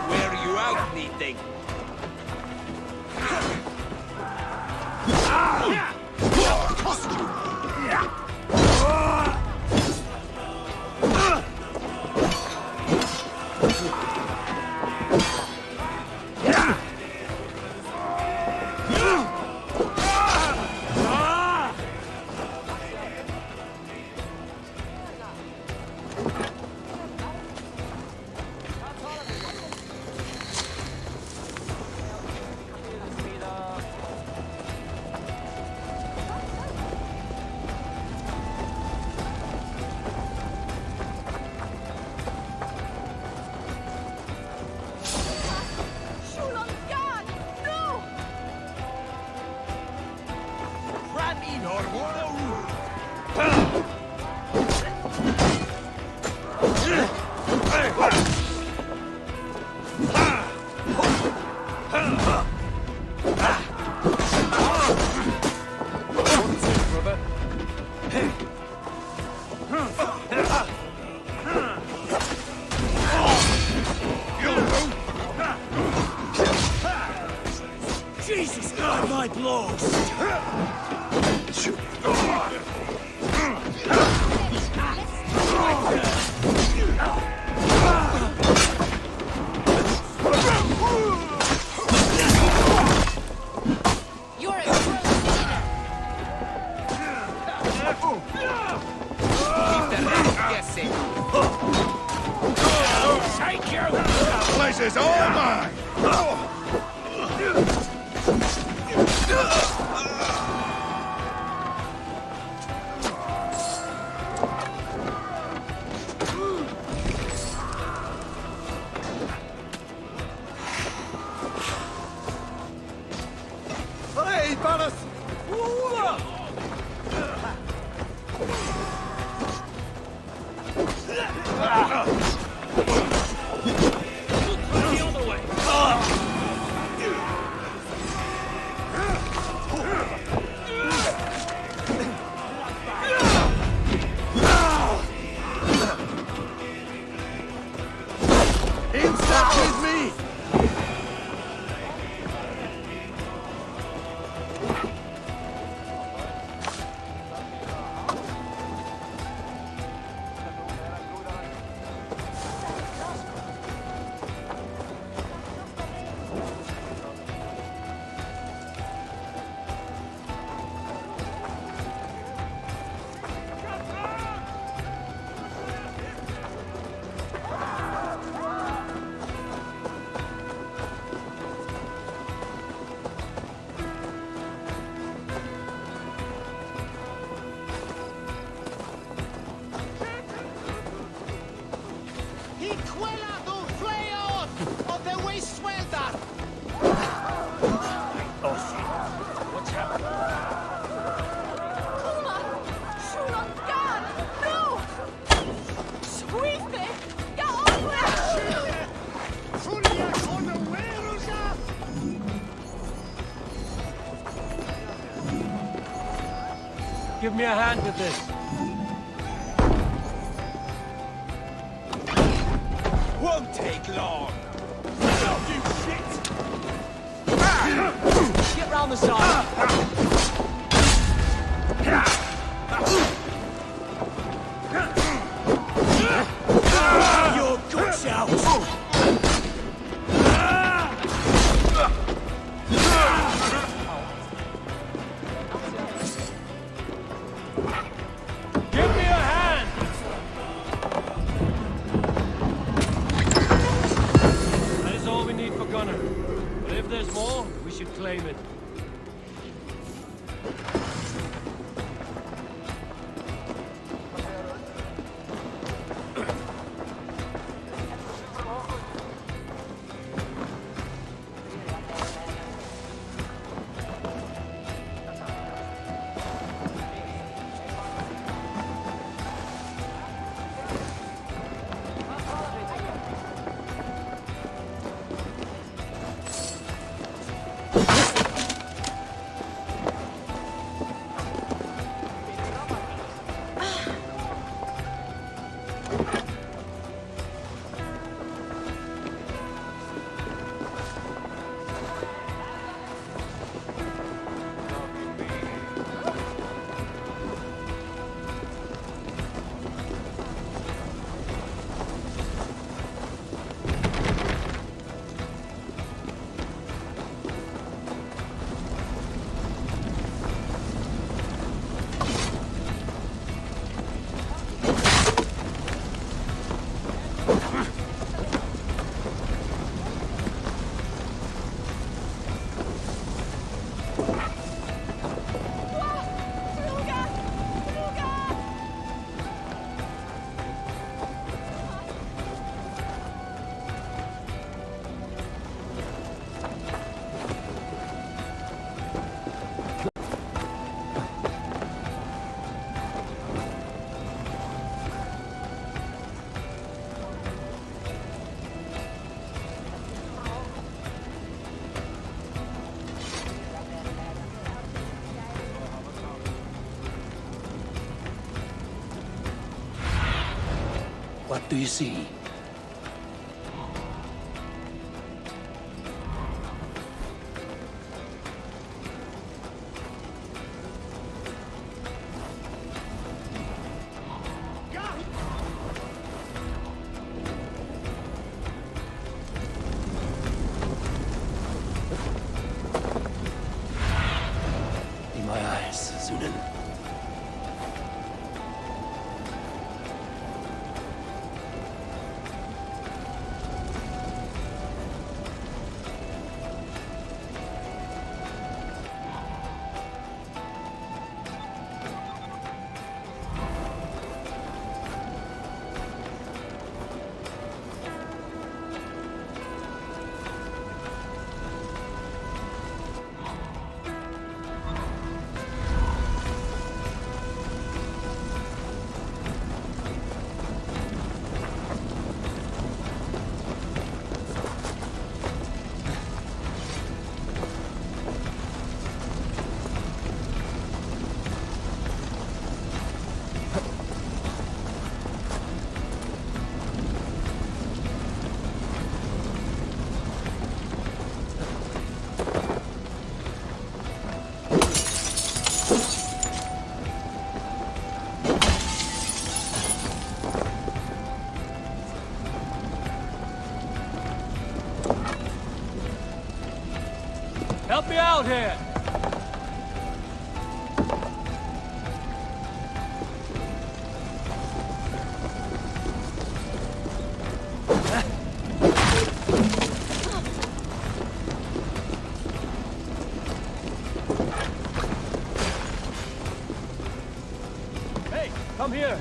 Where are you out, meeting? Lost! You're a true leader! Keep the rest guessing. Take you! The place is all mine! Hey, Paris! The other way! In step with me! He cuela do fleos of the waste welder! Oh shit. What's happening? Kuma! Shulon God! No! Sweetie! Ja, Furia con the Werusa! Give me a hand with this. Won't take long! You shit! Get round the side. Your guts out! Give me a hand! That is all we need for Gunner. But if there's more, we should claim it. What do you see? Help me out here! Hey, come here!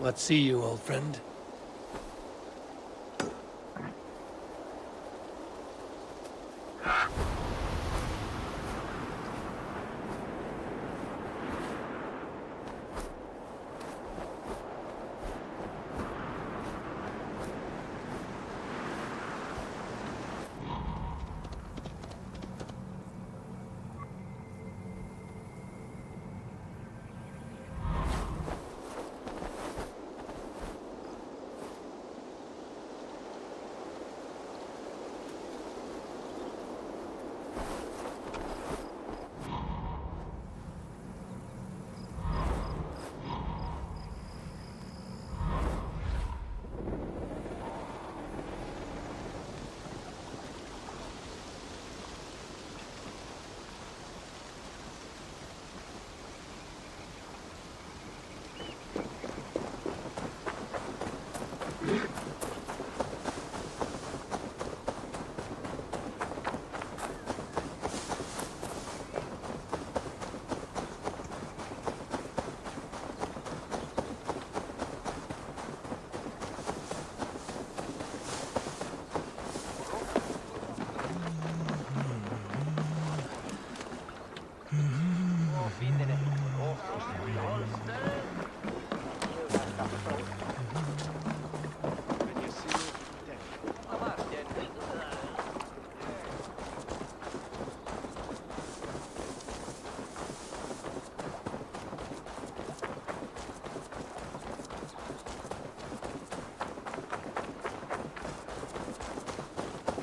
What see you, old friend?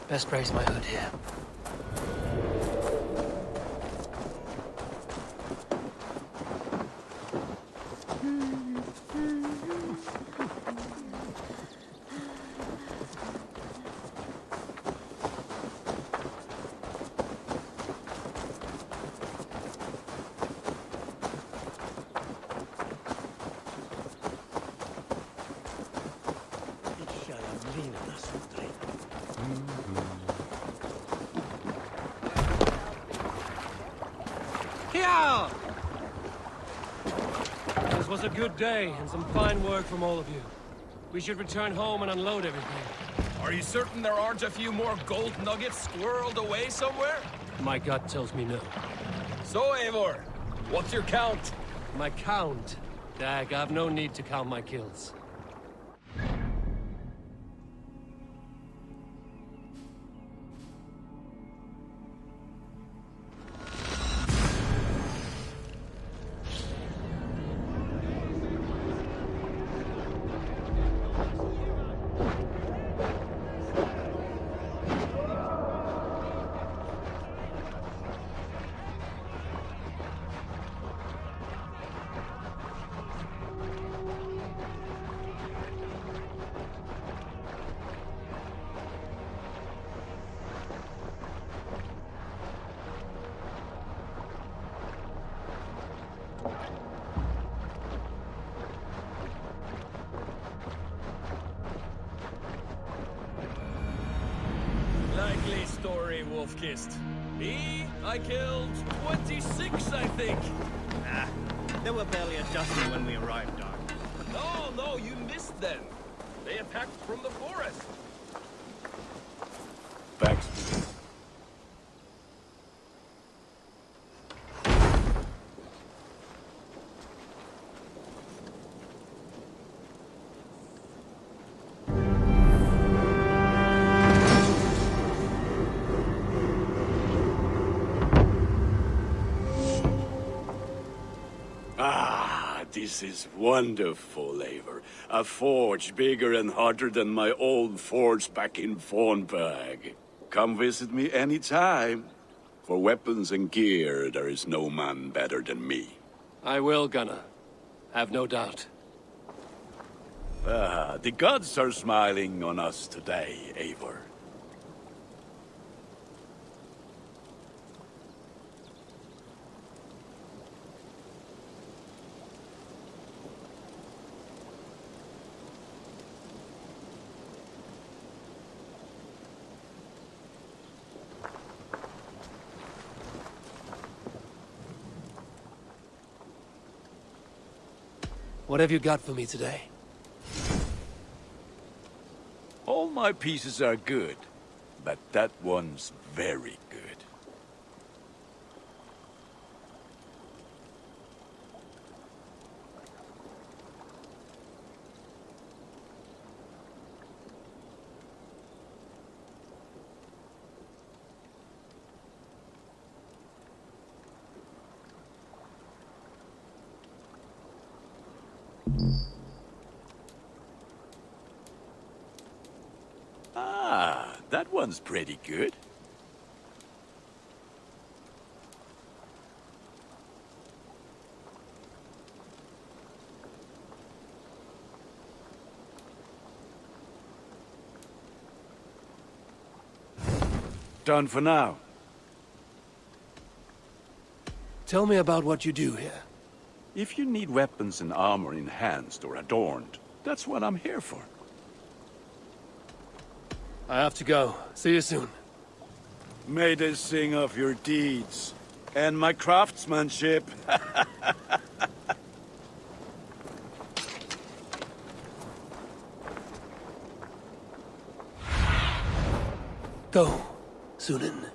Best raise my hood here. This was a good day, and some fine work from all of you. We should return home and unload everything. Are you certain there aren't a few more gold nuggets squirreled away somewhere? My gut tells me no. So, Eivor, what's your count? My count? Dag, I've no need to count my kills. Likely story, Wolf-Kissed. I killed 26, I think. Ah, there were barely a dozen when we arrived, Doc. No, you missed them. They attacked from the forest. Back. This is wonderful, Eivor. A forge bigger and hotter than my old forge back in Vornberg. Come visit me anytime. For weapons and gear, there is no man better than me. I will, Gunnar. Have no doubt. The gods are smiling on us today, Eivor. What have you got for me today? All my pieces are good, but that one's very good. Ah, that one's pretty good. Done for now. Tell me about what you do here. If you need weapons and armor enhanced or adorned, that's what I'm here for. I have to go. See you soon. May they sing of your deeds and my craftsmanship. Go, Sunan.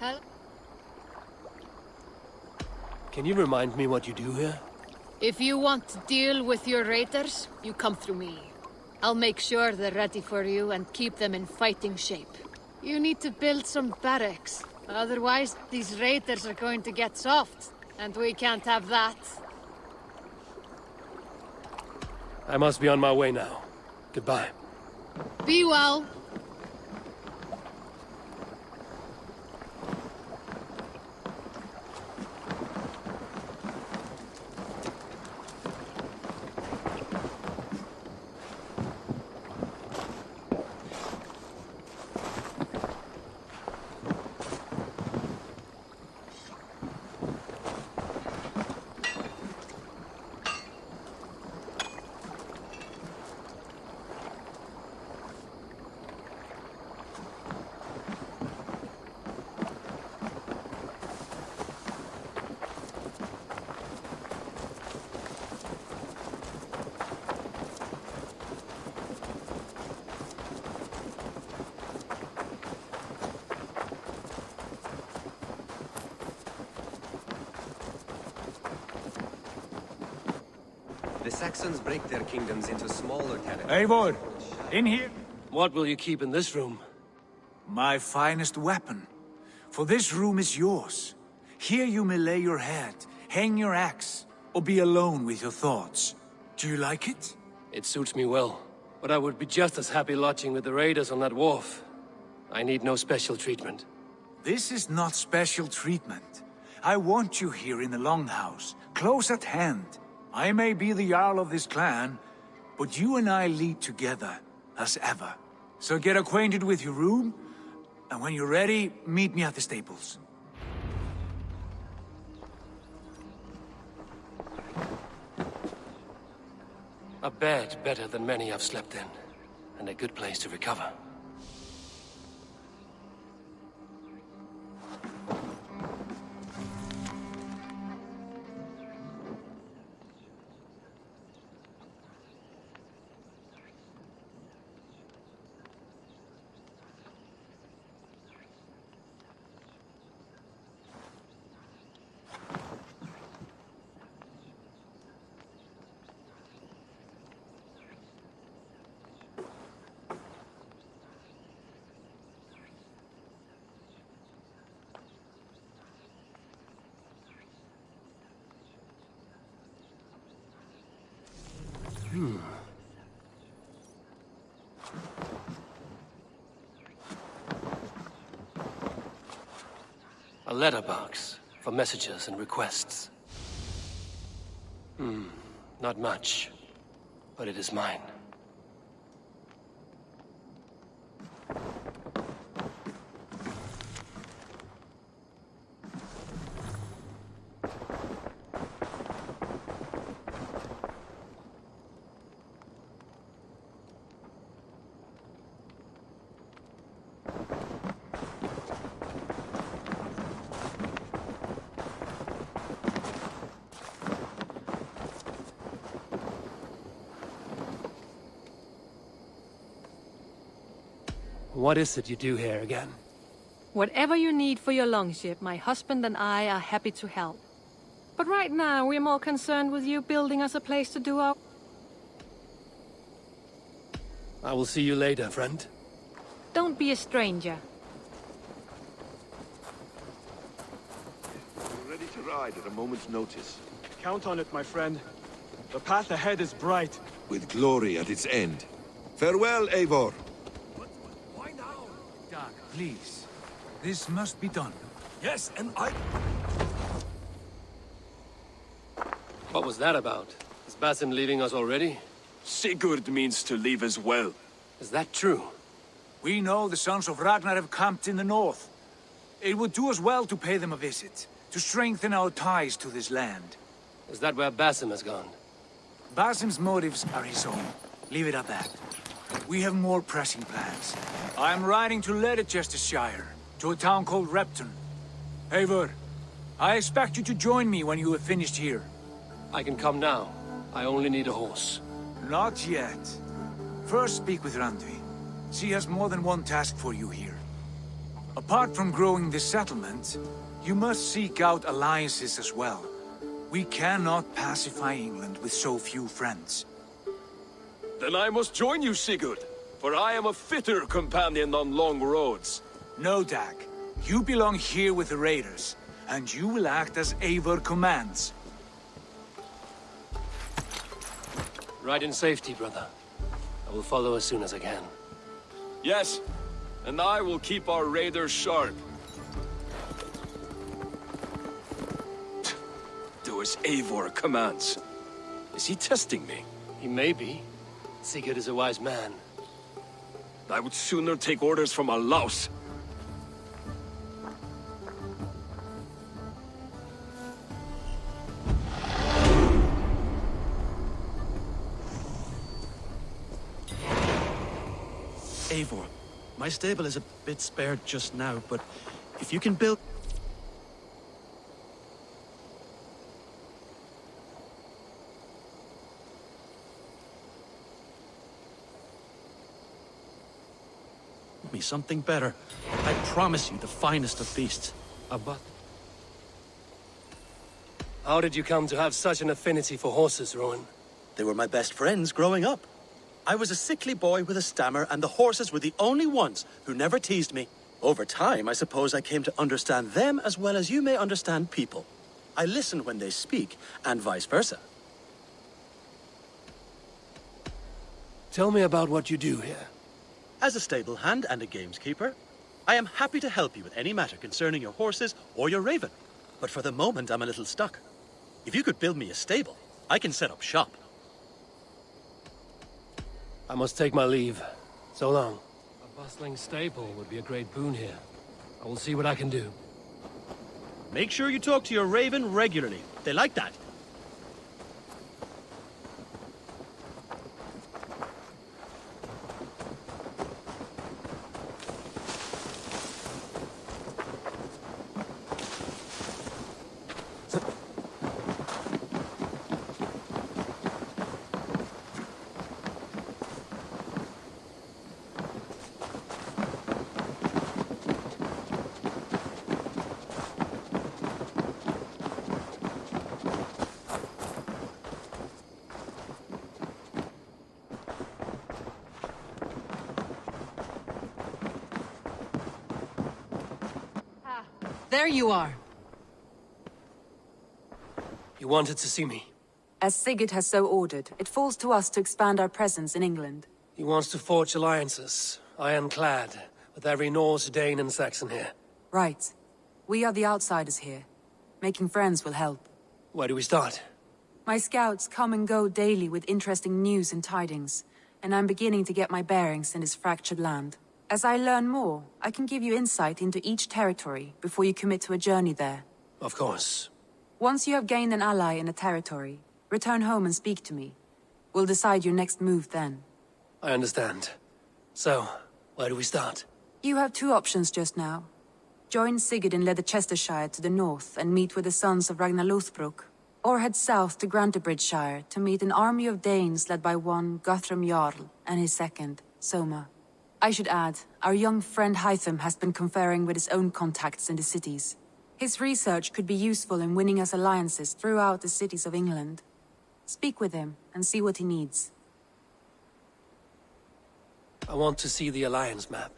Help. Can you remind me what you do here? If you want to deal with your raiders, you come through me. I'll make sure they're ready for you and keep them in fighting shape. You need to build some barracks. Otherwise, these raiders are going to get soft. And we can't have that. I must be on my way now. Goodbye. Be well. The Saxons break their kingdoms into smaller territories. Eivor, in here. What will you keep in this room? My finest weapon. For this room is yours. Here you may lay your head, hang your axe, or be alone with your thoughts. Do you like it? It suits me well, but I would be just as happy lodging with the raiders on that wharf. I need no special treatment. This is not special treatment. I want you here in the Longhouse, close at hand. I may be the Jarl of this clan, but you and I lead together, as ever. So get acquainted with your room, and when you're ready, meet me at the stables. A bed better than many I've slept in, and a good place to recover. A letterbox for messages and requests. Not much, but it is mine. What is it you do here again? Whatever you need for your longship, my husband and I are happy to help. But right now, we're more concerned with you building us a place to do our... I will see you later, friend. Don't be a stranger. We're ready to ride at a moment's notice. Count on it, my friend. The path ahead is bright. With glory at its end. Farewell, Eivor. Doug, please. This must be done. Yes, and I... What was that about? Is Basim leaving us already? Sigurd means to leave as well. Is that true? We know the sons of Ragnar have camped in the north. It would do us well to pay them a visit, to strengthen our ties to this land. Is that where Basim has gone? Basim's motives are his own. Leave it at that. We have more pressing plans. I'm riding to Leicestershire, to a town called Repton. Eivor, I expect you to join me when you have finished here. I can come now. I only need a horse. Not yet. First speak with Randvi. She has more than one task for you here. Apart from growing this settlement, you must seek out alliances as well. We cannot pacify England with so few friends. Then I must join you, Sigurd, for I am a fitter companion on long roads. No, Dag. You belong here with the raiders, and you will act as Eivor commands. Ride in safety, brother. I will follow as soon as I can. Yes, and I will keep our raiders sharp. Do as Eivor commands. Is he testing me? He may be. Sigurd is a wise man. I would sooner take orders from a louse. Eivor, my stable is a bit spared just now, but if you can build... me something better. I promise you the finest of beasts. But... How did you come to have such an affinity for horses, Rowan? They were my best friends growing up. I was a sickly boy with a stammer, and the horses were the only ones who never teased me. Over time, I suppose I came to understand them as well as you may understand people. I listen when they speak, and vice versa. Tell me about what you do here. As a stable hand and a gameskeeper, I am happy to help you with any matter concerning your horses or your raven. But for the moment, I'm a little stuck. If you could build me a stable, I can set up shop. I must take my leave. So long. A bustling stable would be a great boon here. I will see what I can do. Make sure you talk to your raven regularly. They like that. There you are. You wanted to see me? As Sigurd has so ordered, it falls to us to expand our presence in England. He wants to forge alliances, ironclad, with every Norse, Dane, and Saxon here. Right. We are the outsiders here. Making friends will help. Where do we start? My scouts come and go daily with interesting news and tidings, and I'm beginning to get my bearings in this fractured land. As I learn more, I can give you insight into each territory before you commit to a journey there. Of course. Once you have gained an ally in a territory, return home and speak to me. We'll decide your next move then. I understand. So, where do we start? You have two options just now. Join Sigurd in Leicestershire to the north and meet with the sons of Ragnar Lothbrok, or head south to Grantebridgeshire to meet an army of Danes led by one Guthrum Jarl and his second, Soma. I should add, our young friend Hytham has been conferring with his own contacts in the cities. His research could be useful in winning us alliances throughout the cities of England. Speak with him and see what he needs. I want to see the alliance map.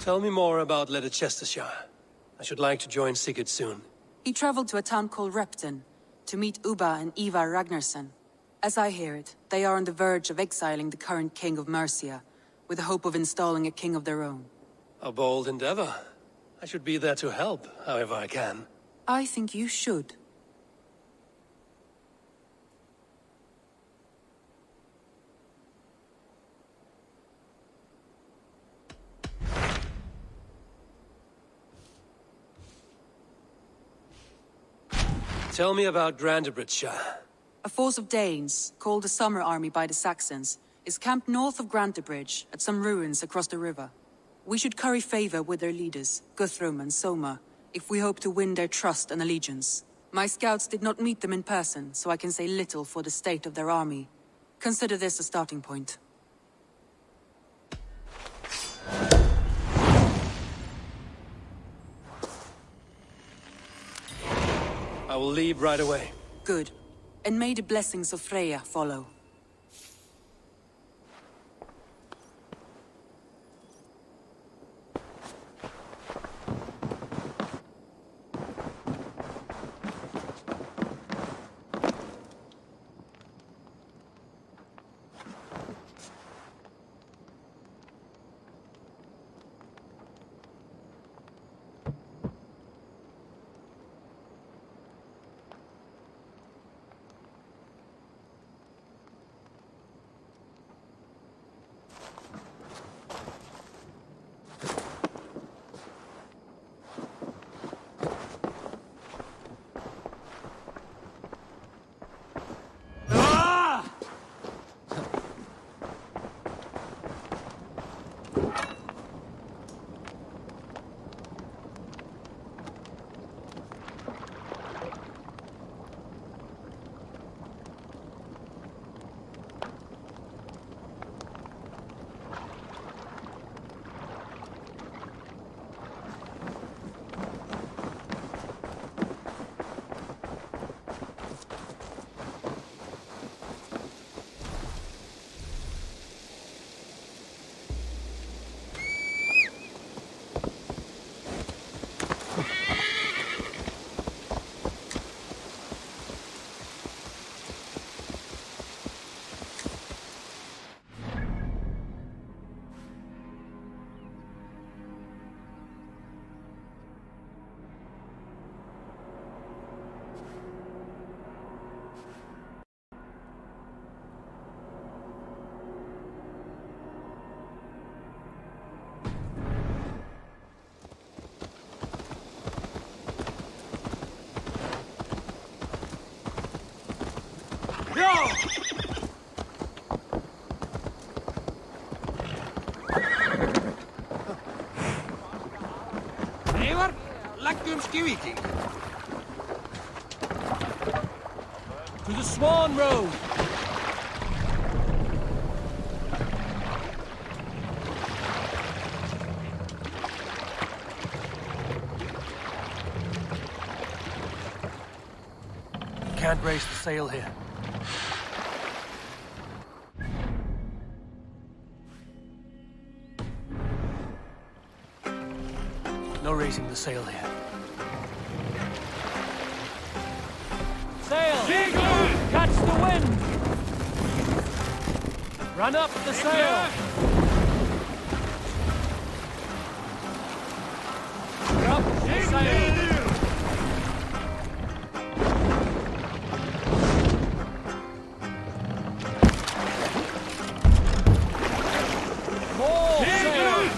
Tell me more about Leicestershire. I should like to join Sigurd soon. He traveled to a town called Repton to meet Ubba and Ivar Ragnarsson. As I hear it, they are on the verge of exiling the current king of Mercia, with the hope of installing a king of their own. A bold endeavor. I should be there to help, however I can. I think you should. Tell me about Grantebridgeshire. A force of Danes, called the Summer Army by the Saxons, is camped north of Grantebridge at some ruins across the river. We should curry favor with their leaders, Guthrum and Soma, if we hope to win their trust and allegiance. My scouts did not meet them in person, so I can say little for the state of their army. Consider this a starting point. I will leave right away. Good. And may the blessings of Freya follow. To the Swan Road! Can't raise the sail here. No raising the sail here. Sail! Catch the wind! Run up the sail! Drop the sail! More sail!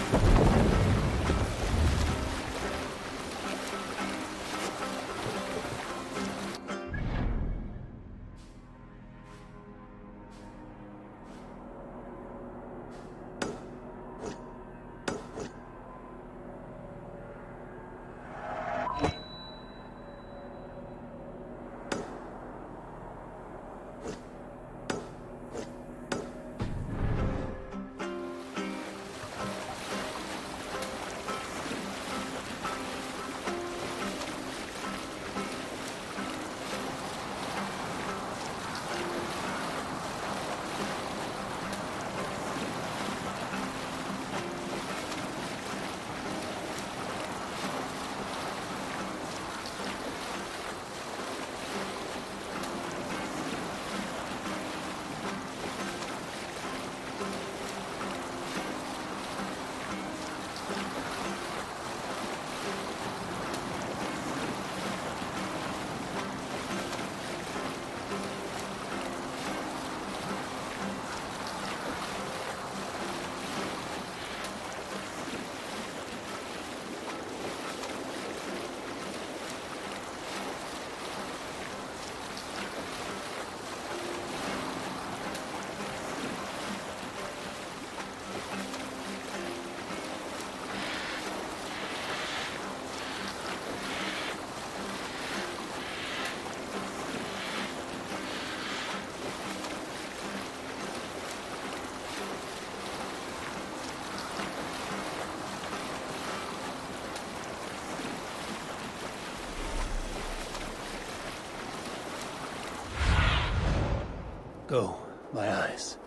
Go, my eyes.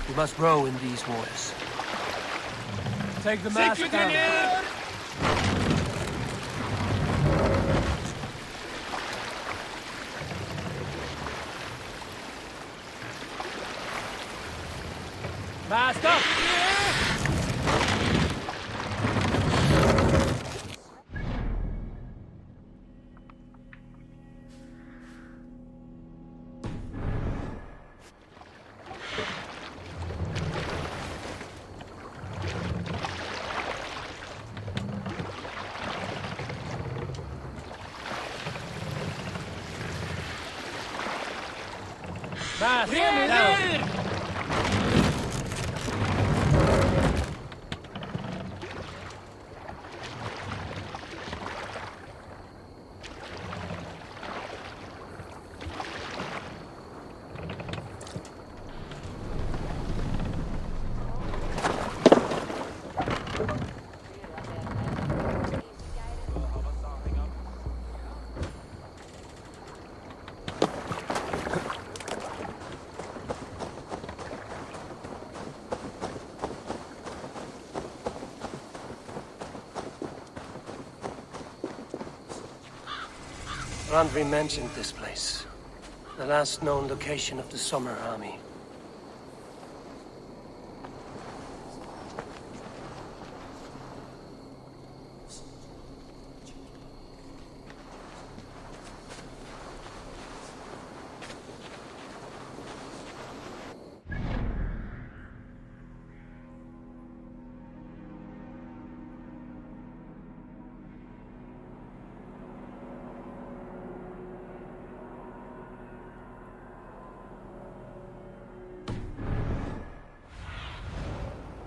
We must row in these waters. Take the mast down. Mast up! Mast down! Randvi mentioned this place. The last known location of the Summer Army.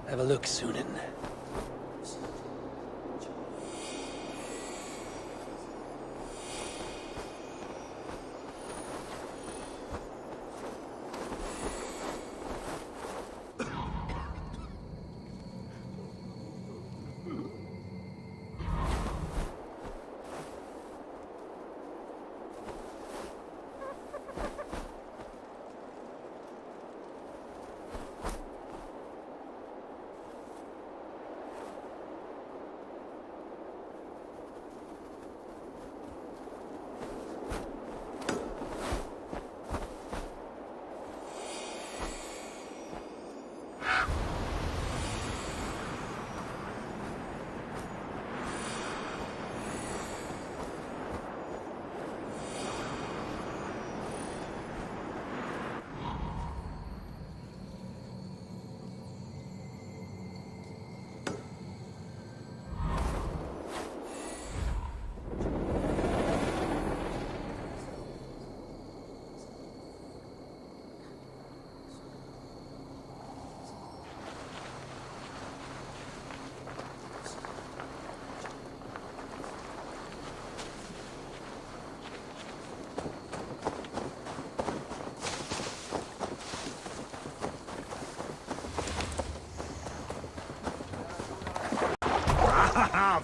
Have a look, Sunan.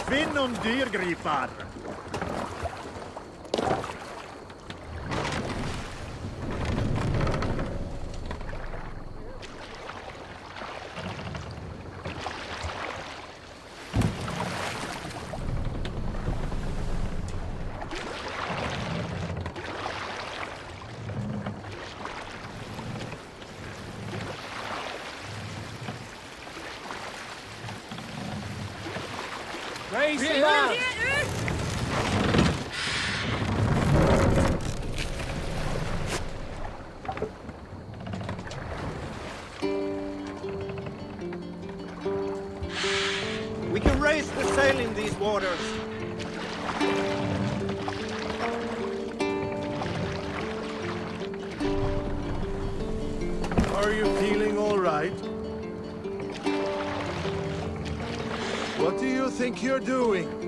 Finn und dyrgripar! Raise the mast! waters. Are you feeling all right? What do you think you're doing?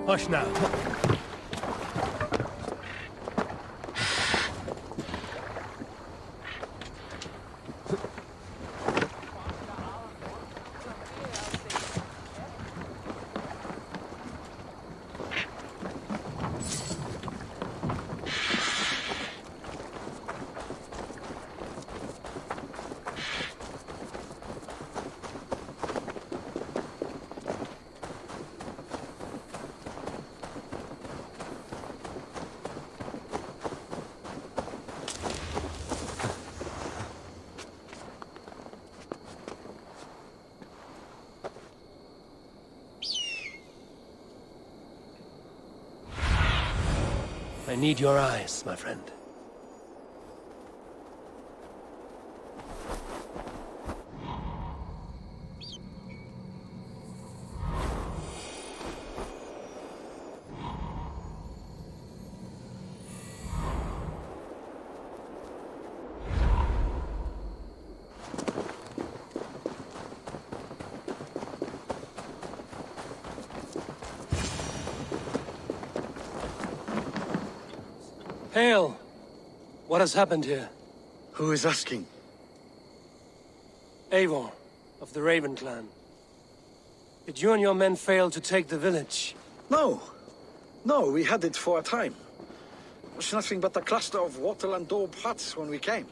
Hush now. I need your eyes, my friend. Hail! What has happened here? Who is asking? Eivor, of the Raven clan. Did you and your men fail to take the village? No. No, we had it for a time. It was nothing but a cluster of wattle and daub huts when we came.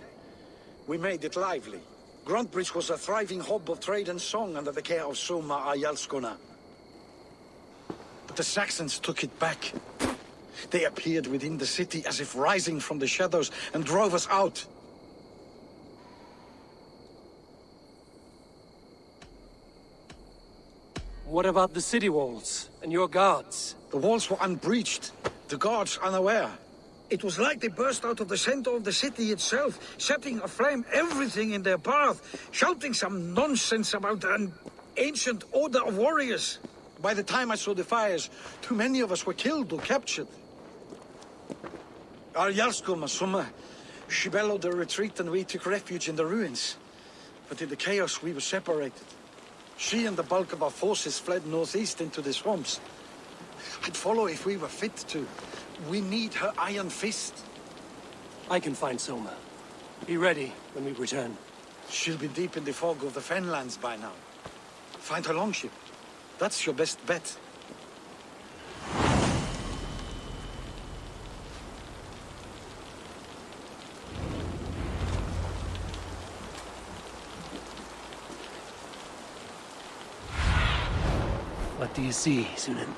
We made it lively. Gruntbridge was a thriving hub of trade and song under the care of Soma Ayalskona. But the Saxons took it back. They appeared within the city as if rising from the shadows and drove us out. What about the city walls and your guards? The walls were unbreached, the guards unaware. It was like they burst out of the center of the city itself, setting aflame everything in their path, shouting some nonsense about an ancient order of warriors. By the time I saw the fires, too many of us were killed or captured. Our Jarlskoma, Summa, she bellowed a retreat and we took refuge in the ruins. But in the chaos we were separated. She and the bulk of our forces fled northeast into the swamps. I'd follow if we were fit to. We need her iron fist. I can find Soma. Be ready when we return. She'll be deep in the fog of the Fenlands by now. Find her longship. That's your best bet. What do you see, Sunan?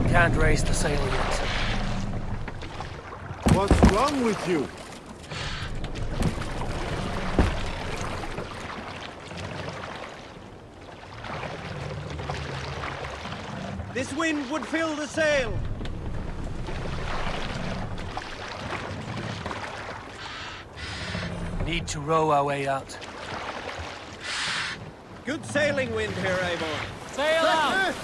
Can't raise the sail yet. What's wrong with you? This wind would fill the sail. Need to row our way out. Good sailing wind here, Eivor. Sail out!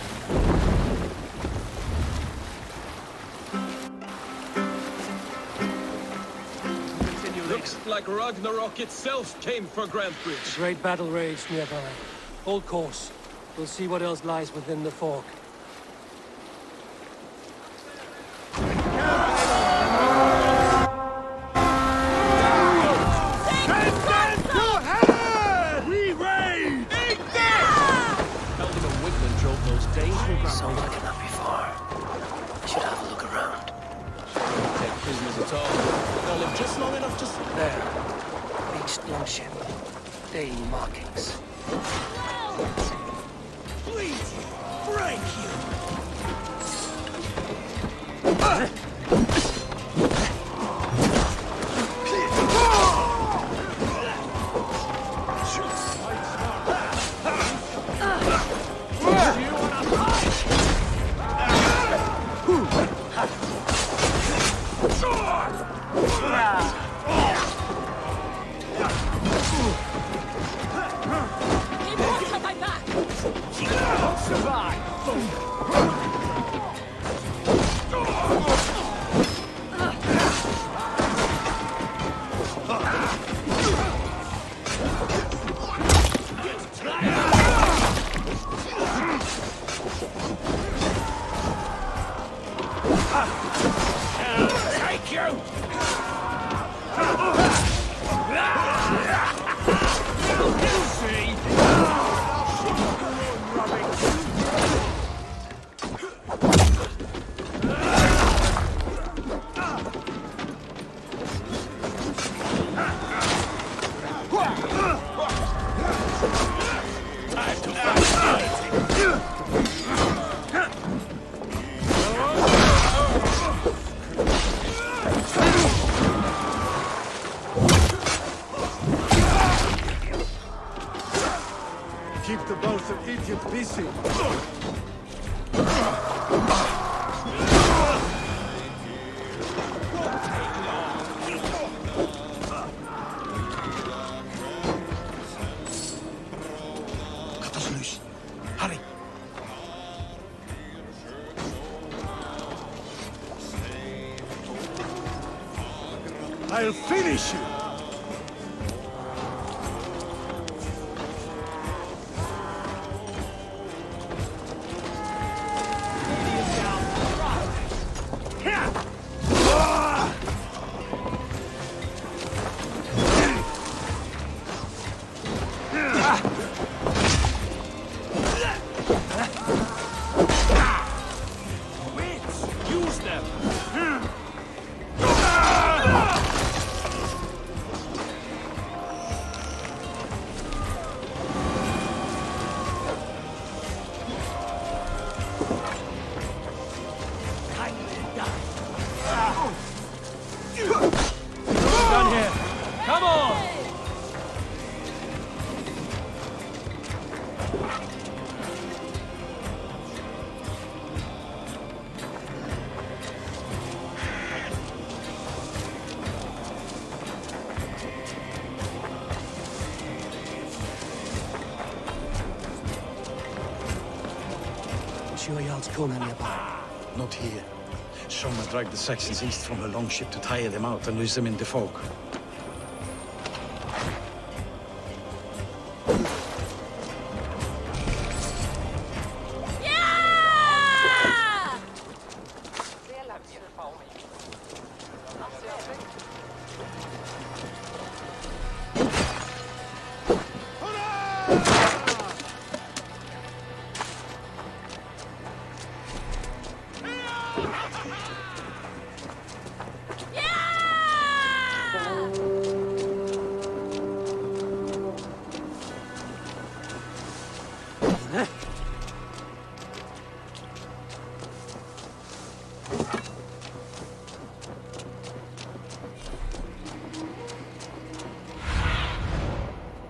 Looks like Ragnarok itself came for Grantbridge. Great battle raged nearby. Hold course. We'll see what else lies within the fog. Sounds like it not be far. I should have a look around. Take prisoners at all. They'll live just long enough to... There. Beached longship. Daily markings. Please, break you! Cut us loose. Hurry. I'll finish you! Use them! Done here. Come on! Sure Jarl's corner nearby. Not here. Soma dragged the Saxons east from her longship to tire them out and lose them in the fog.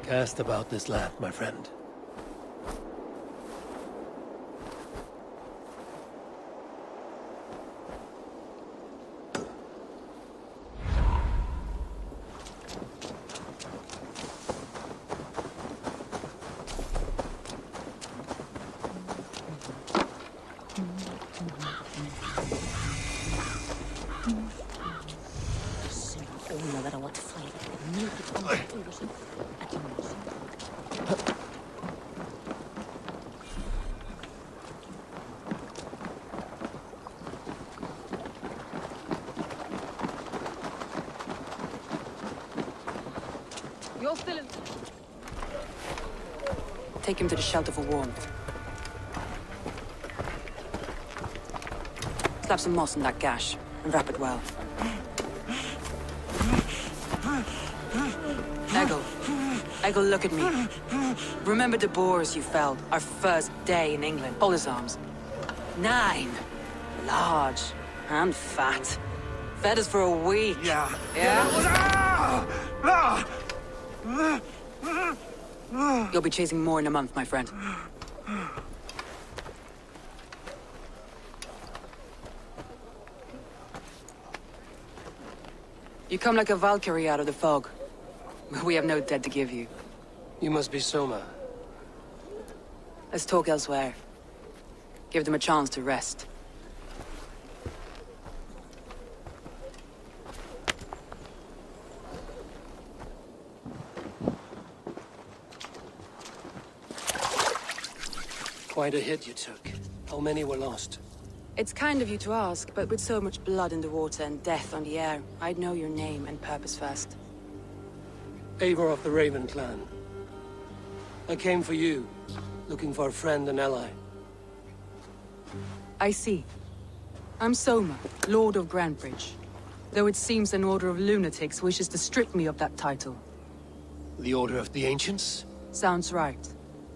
Cast about this land, my friend. You're still in... Take him to the shelter for warmth. Slap some moss in that gash, and wrap it well. Eggle, look at me. Remember the boars you felled, our first day in England? Hold his arms. 9. Large. And fat. Fed us for a week. Yeah. Yeah? You'll be chasing more in a month, my friend. You come like a Valkyrie out of the fog. We have no dead to give you. You must be Soma. Let's talk elsewhere. Give them a chance to rest. Quite a hit you took. How many were lost? It's kind of you to ask, but with so much blood in the water and death on the air, I'd know your name and purpose first. Eivor of the Raven clan. I came for you, looking for a friend and ally. I see. I'm Soma, Lord of Grantebridge. Though it seems an order of lunatics wishes to strip me of that title. The Order of the Ancients? Sounds right.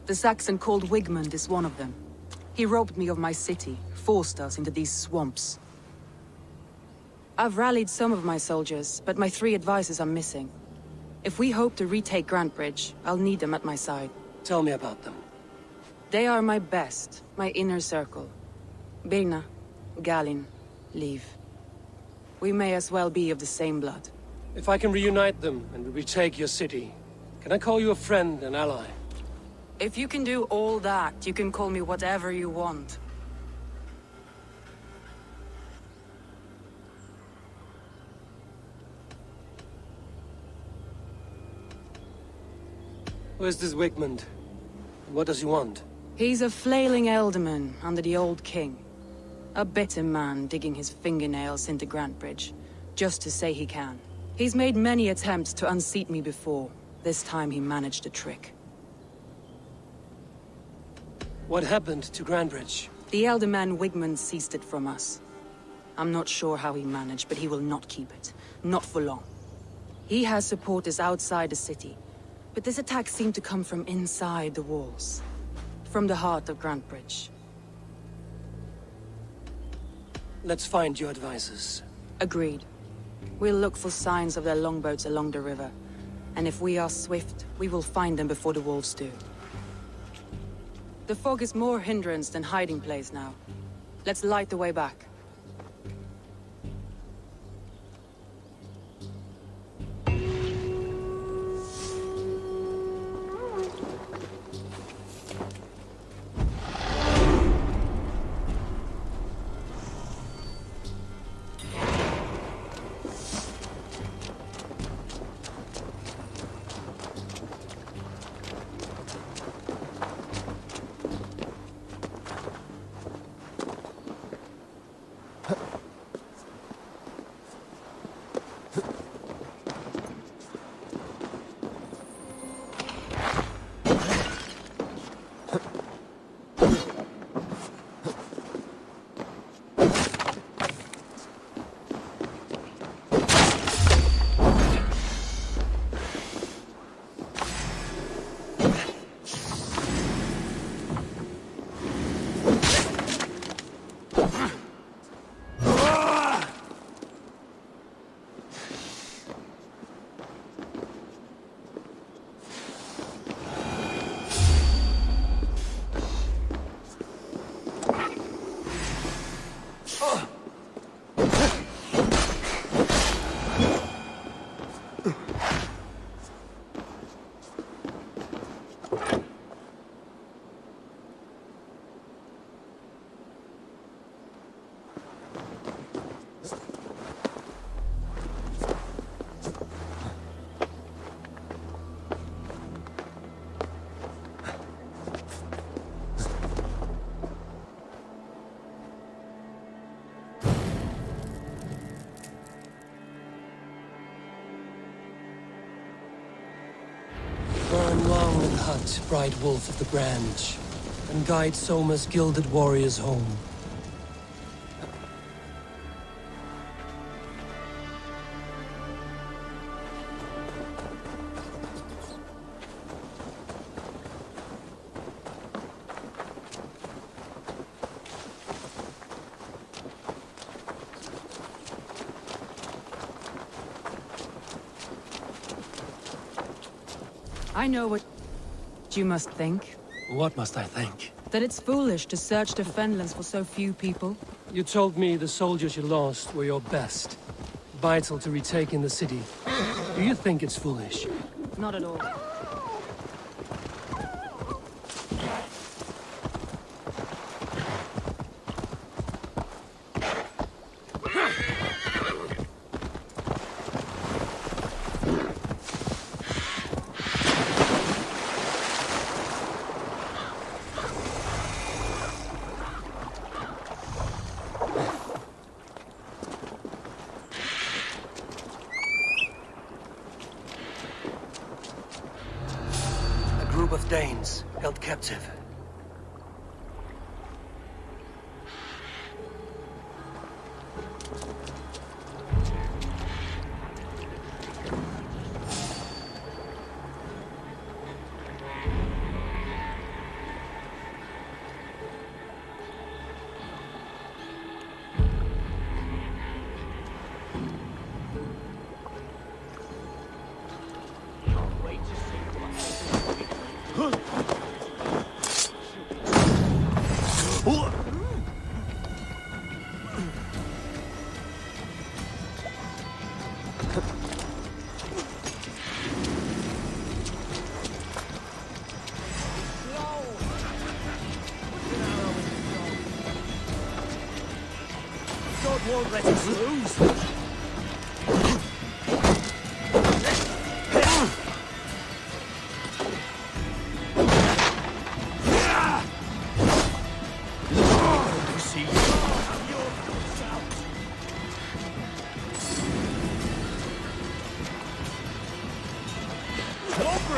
The Saxon called Wigmund is one of them. He robbed me of my city, forced us into these swamps. I've rallied some of my soldiers, but my 3 advisors are missing. If we hope to retake Grantebridge, I'll need them at my side. Tell me about them. They are my best, my inner circle. Birna, Galin, leave. We may as well be of the same blood. If I can reunite them and we retake your city, can I call you a friend and ally? If you can do all that, you can call me whatever you want. Where's this Wigmund? What does he want? He's a flailing elderman under the old king. A bitter man digging his fingernails into Grantebridge, just to say he can. He's made many attempts to unseat me before. This time he managed a trick. What happened to Grantebridge? The elderman Wigmund seized it from us. I'm not sure how he managed, but he will not keep it. Not for long. He has supporters outside the city, but this attack seemed to come from inside the walls. From the heart of Grantebridge. Let's find your advisors. Agreed. We'll look for signs of their longboats along the river. And if we are swift, we will find them before the wolves do. The fog is more hindrance than hiding place now. Let's light the way back. Burn long and hut, bright wolf of the branch, and guide Soma's gilded warriors home. I know what you must think. What must I think? That it's foolish to search the Fenlands for so few people. You told me the soldiers you lost were your best. Vital to retaking the city. Do you think it's foolish? Not at all. Of Danes held captive. God won't let us lose.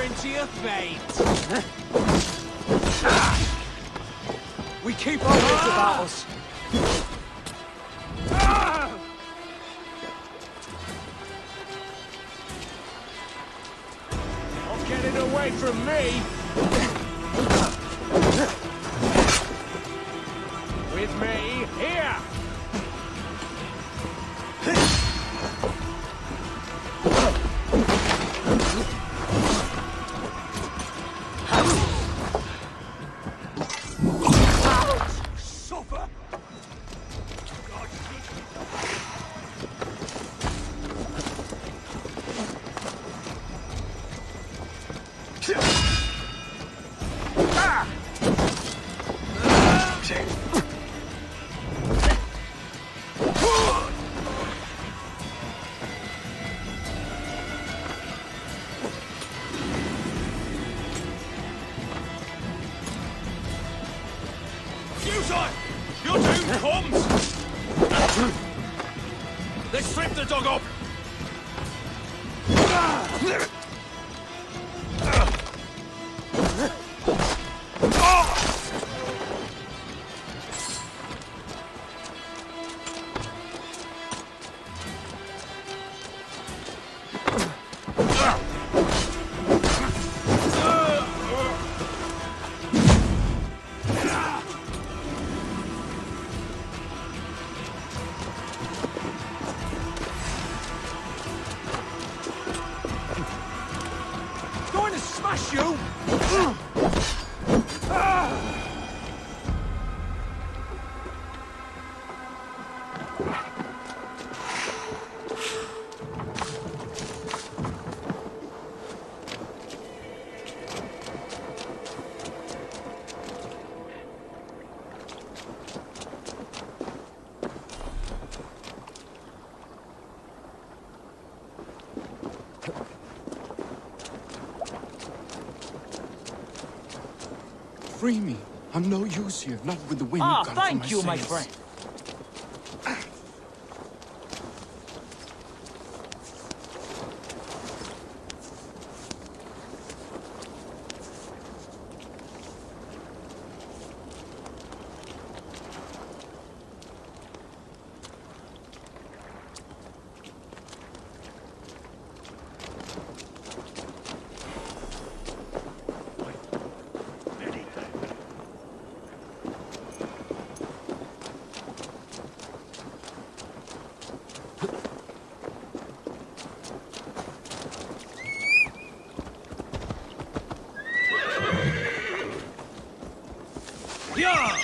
Into your fate. We keep our wits about us. Not getting away from me. With me, here. Your doom comes! Let's strip the dog up! Going to smash you! Free me. I'm no use here, not with the wind Ah, gone thank from you, my sails. friend. Yeah!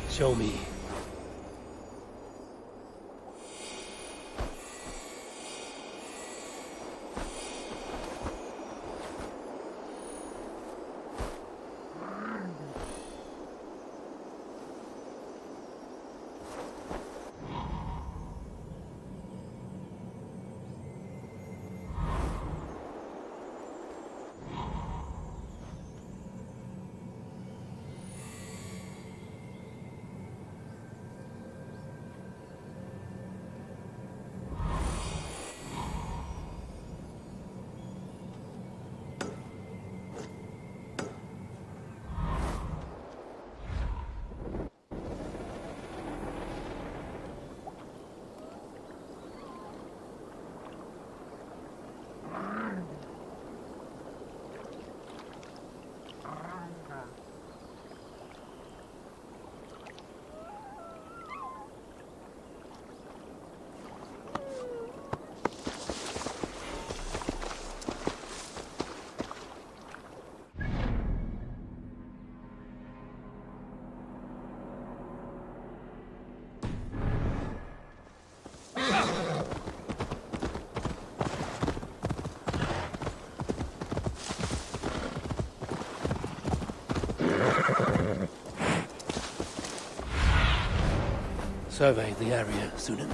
Show me. Survey the area, Sunan.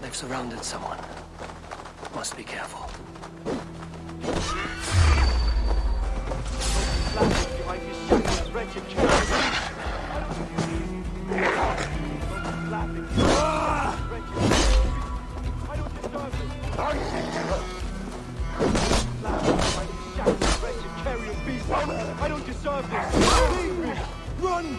They've surrounded someone. Must be careful. I don't deserve this! Leave me! Run!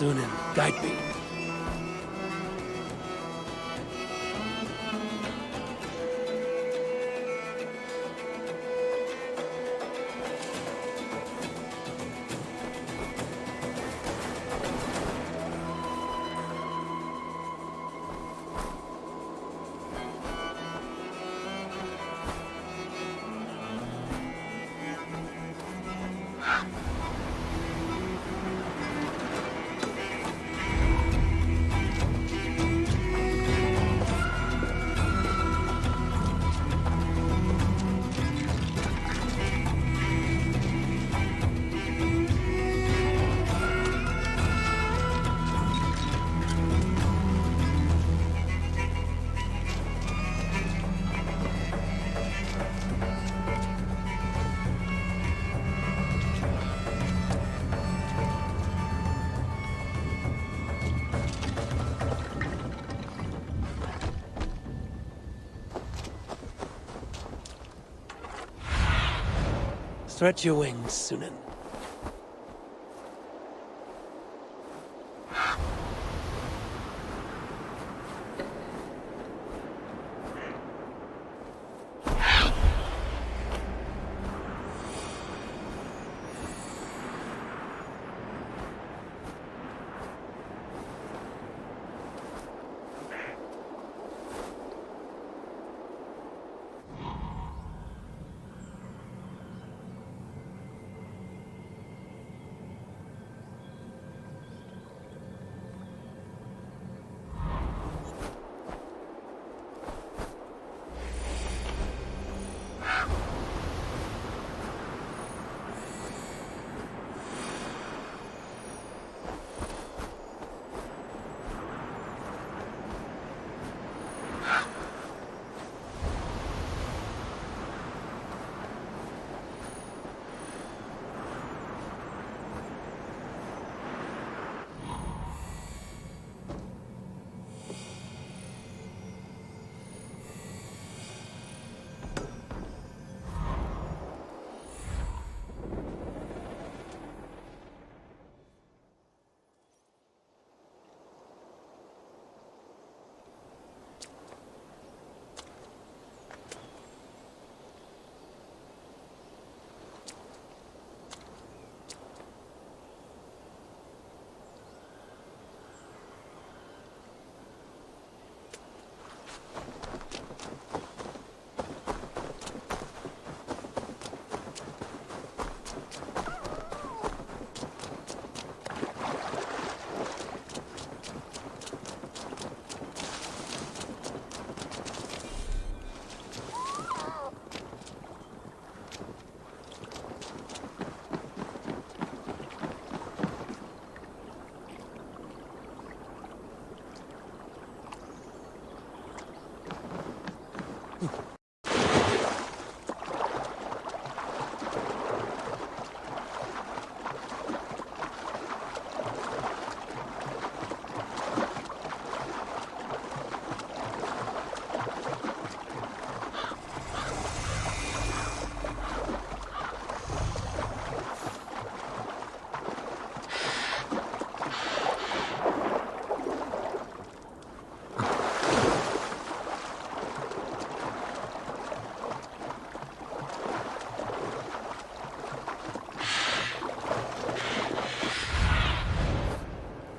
Sunan, guide me. Stretch your wings, Sunan.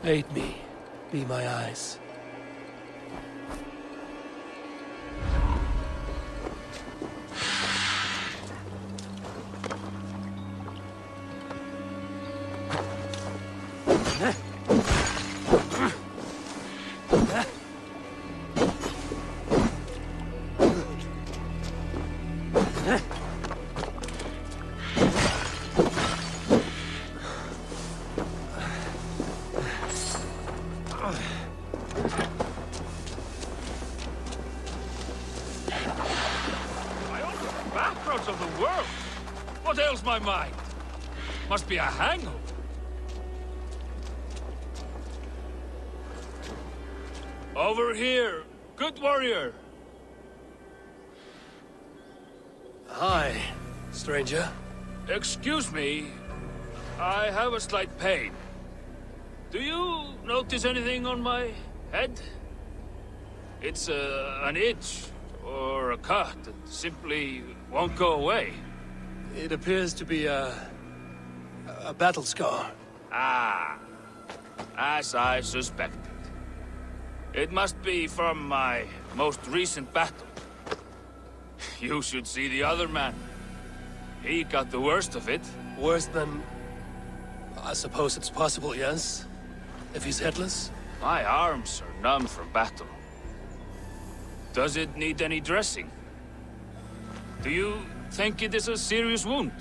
Aid me. Be my eyes. Of the world? What ails my mind? Must be a hangover. Over here, good warrior. Hi, stranger. Excuse me, I have a slight pain. Do you notice anything on my head? It's an itch or a cut that simply won't go away. It appears to be a battle scar. Ah, as I suspected. It must be from my most recent battle. You should see the other man. He got the worst of it. Worse than... I suppose it's possible, yes? If he's headless? My arms are numb from battle. Does it need any dressing? Do you think it is a serious wound?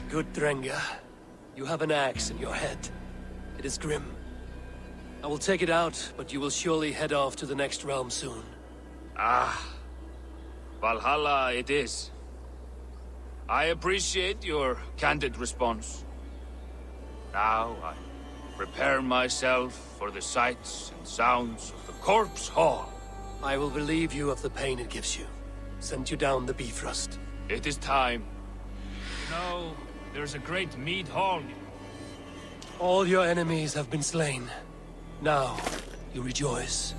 Good Drenga. You have an axe in your head. It is grim. I will take it out, but you will surely head off to the next realm soon. Ah. Valhalla it is. I appreciate your candid response. Now I prepare myself for the sights and sounds of the Corpse Hall. I will relieve you of the pain it gives you. Send you down the Bifrost. It is time. You know, there's a great mead hall. All your enemies have been slain. Now, you rejoice.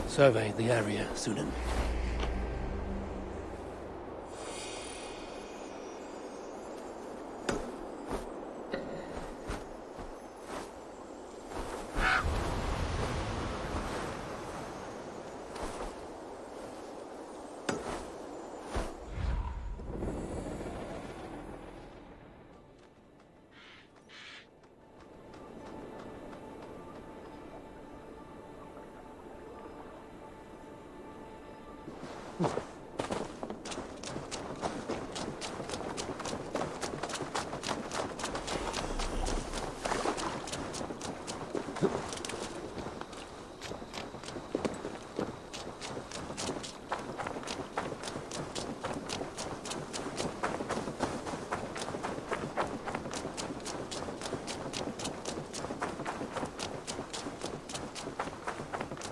Survey the area, Sunan.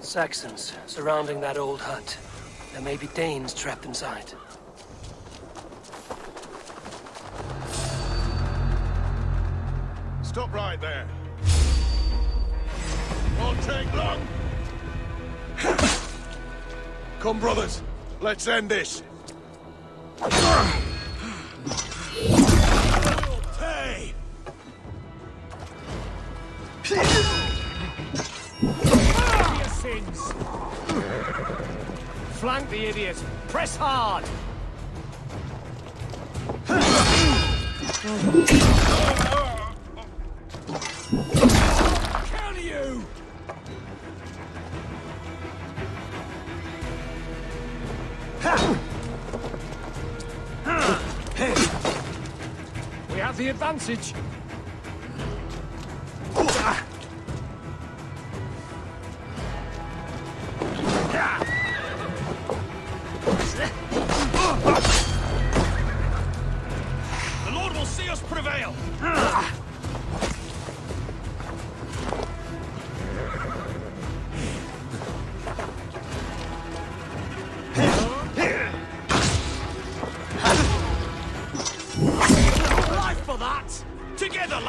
Saxons surrounding that old hut. There may be Danes trapped inside. Stop right there. Won't take long. Come, brothers. Let's end this. Hey! Sins. Flank the idiot. Press hard. Counter you. We have the advantage. The Lord will see us prevail. Life for that. Together,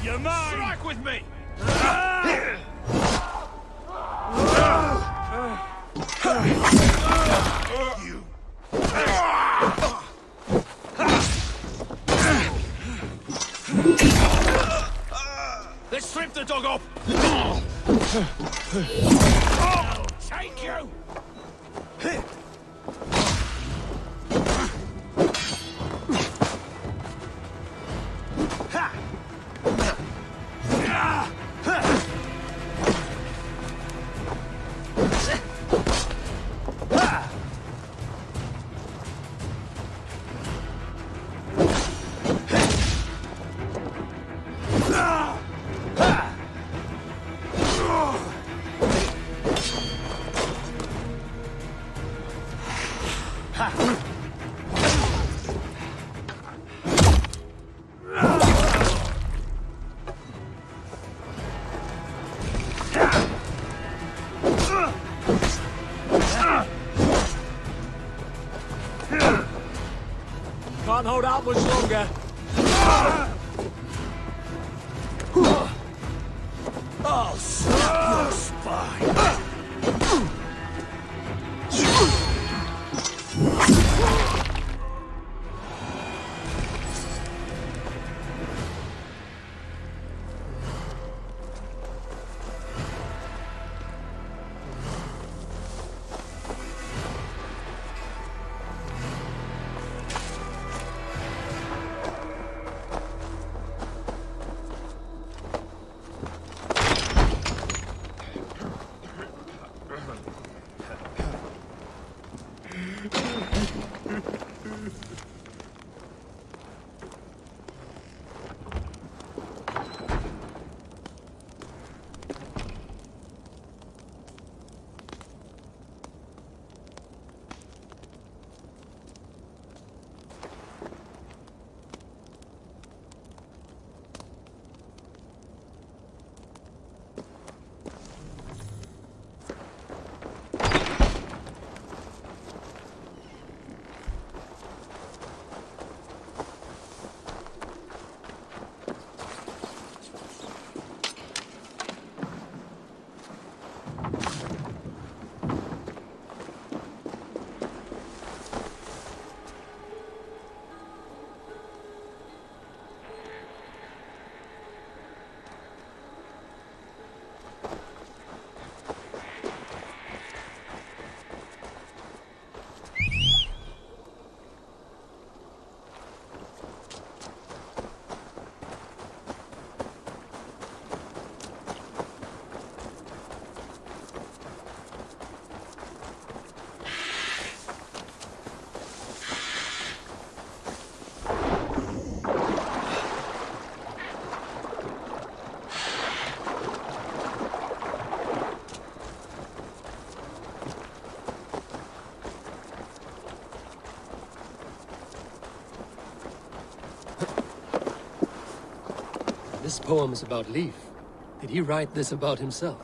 You're mine! Strike with me! You. Let's strip the dog off! I'll take you! Can't hold out much longer. I'll snap your spine! This poem is about Leif. Did he write this about himself?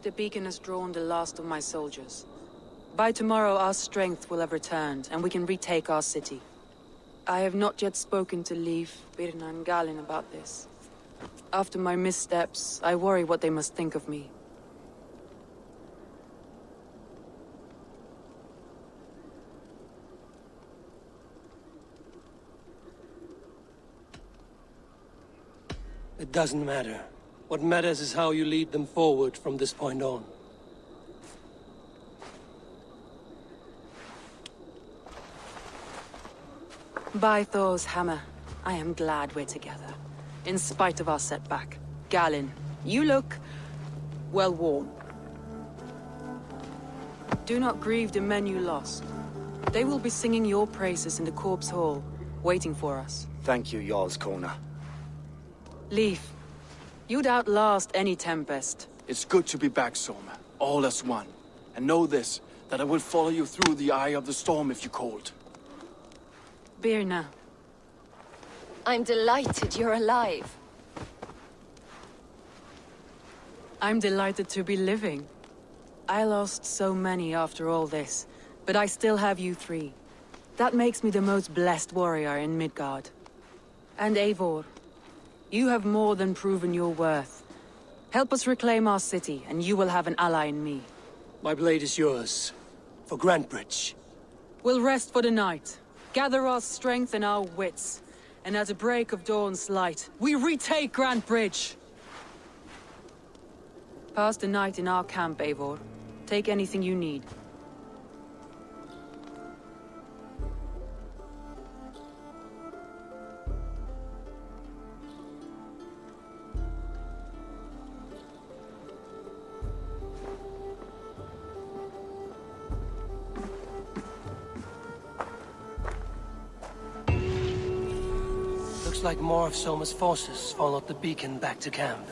The beacon has drawn the last of my soldiers. By tomorrow, our strength will have returned, and we can retake our city. I have not yet spoken to Leif, Birna, and Galin about this. After my missteps, I worry what they must think of me. It doesn't matter. What matters is how you lead them forward from this point on. By Thor's hammer, I am glad we're together. In spite of our setback. Galen, you look... well worn. Do not grieve the men you lost. They will be singing your praises in the Corpse Hall, waiting for us. Thank you, Jarl's Kona. Leaf, you'd outlast any tempest. It's good to be back, Soma. All as one. And know this, that I will follow you through the eye of the storm if you called. Birna. I'm delighted you're alive. I'm delighted to be living. I lost so many after all this, but I still have you three. That makes me the most blessed warrior in Midgard. And Eivor, you have more than proven your worth. Help us reclaim our city, and you will have an ally in me. My blade is yours. For Grantbridge. We'll rest for the night, gather our strength and our wits, and at the break of dawn's light, we retake Grantbridge! Pass the night in our camp, Eivor. Take anything you need. Looks like more of Soma's forces followed the beacon back to camp.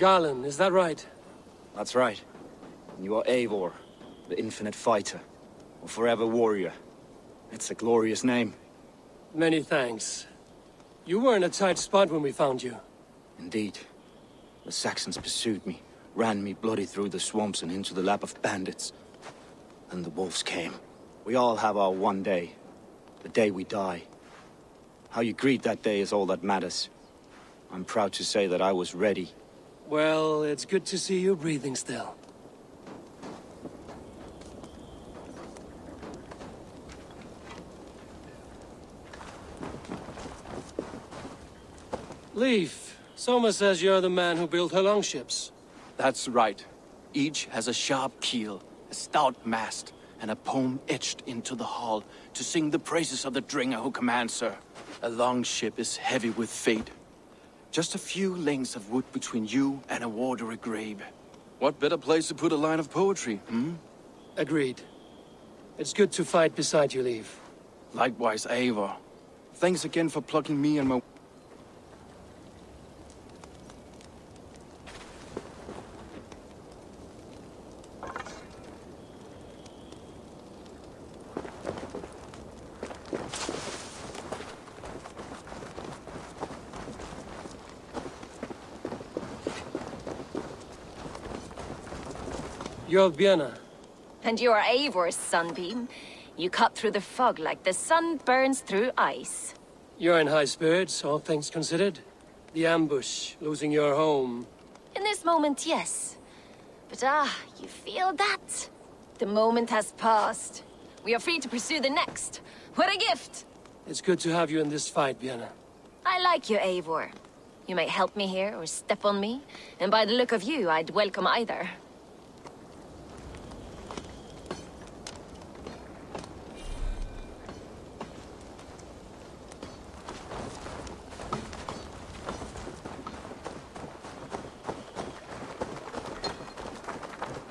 Garland, is that right? That's right. You are Eivor, the infinite fighter, or forever warrior. It's a glorious name. Many thanks. You were in a tight spot when we found you. Indeed. The Saxons pursued me, ran me bloody through the swamps and into the lap of bandits. Then the wolves came. We all have our one day. The day we die. How you greet that day is all that matters. I'm proud to say that I was ready. Well, it's good to see you breathing still. Leif, Soma says you're the man who built her longships. That's right. Each has a sharp keel, a stout mast, and a poem etched into the hull to sing the praises of the Dringer who commands her. A longship is heavy with fate. Just a few lengths of wood between you and a watery grave. What better place to put a line of poetry, hmm? Agreed. It's good to fight beside you, Leif. Likewise, Eivor. Thanks again for plucking me and my... You're Björna. And you're Eivor's sunbeam. You cut through the fog like the sun burns through ice. You're in high spirits, all things considered. The ambush, losing your home. In this moment, yes. But you feel that? The moment has passed. We are free to pursue the next. What a gift! It's good to have you in this fight, Björna. I like you, Eivor. You may help me here or step on me, and by the look of you, I'd welcome either.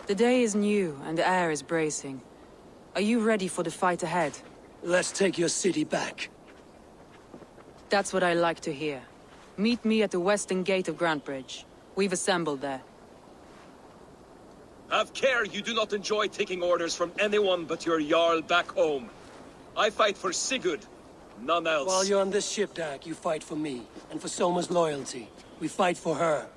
The day is new, and the air is bracing. Are you ready for the fight ahead? Let's take your city back. That's what I like to hear. Meet me at the western gate of Grantbridge. We've assembled there. Have care you do not enjoy taking orders from anyone but your Jarl back home. I fight for Sigurd, none else. While you're on this ship, Dag, you fight for me, and for Soma's loyalty. We fight for her.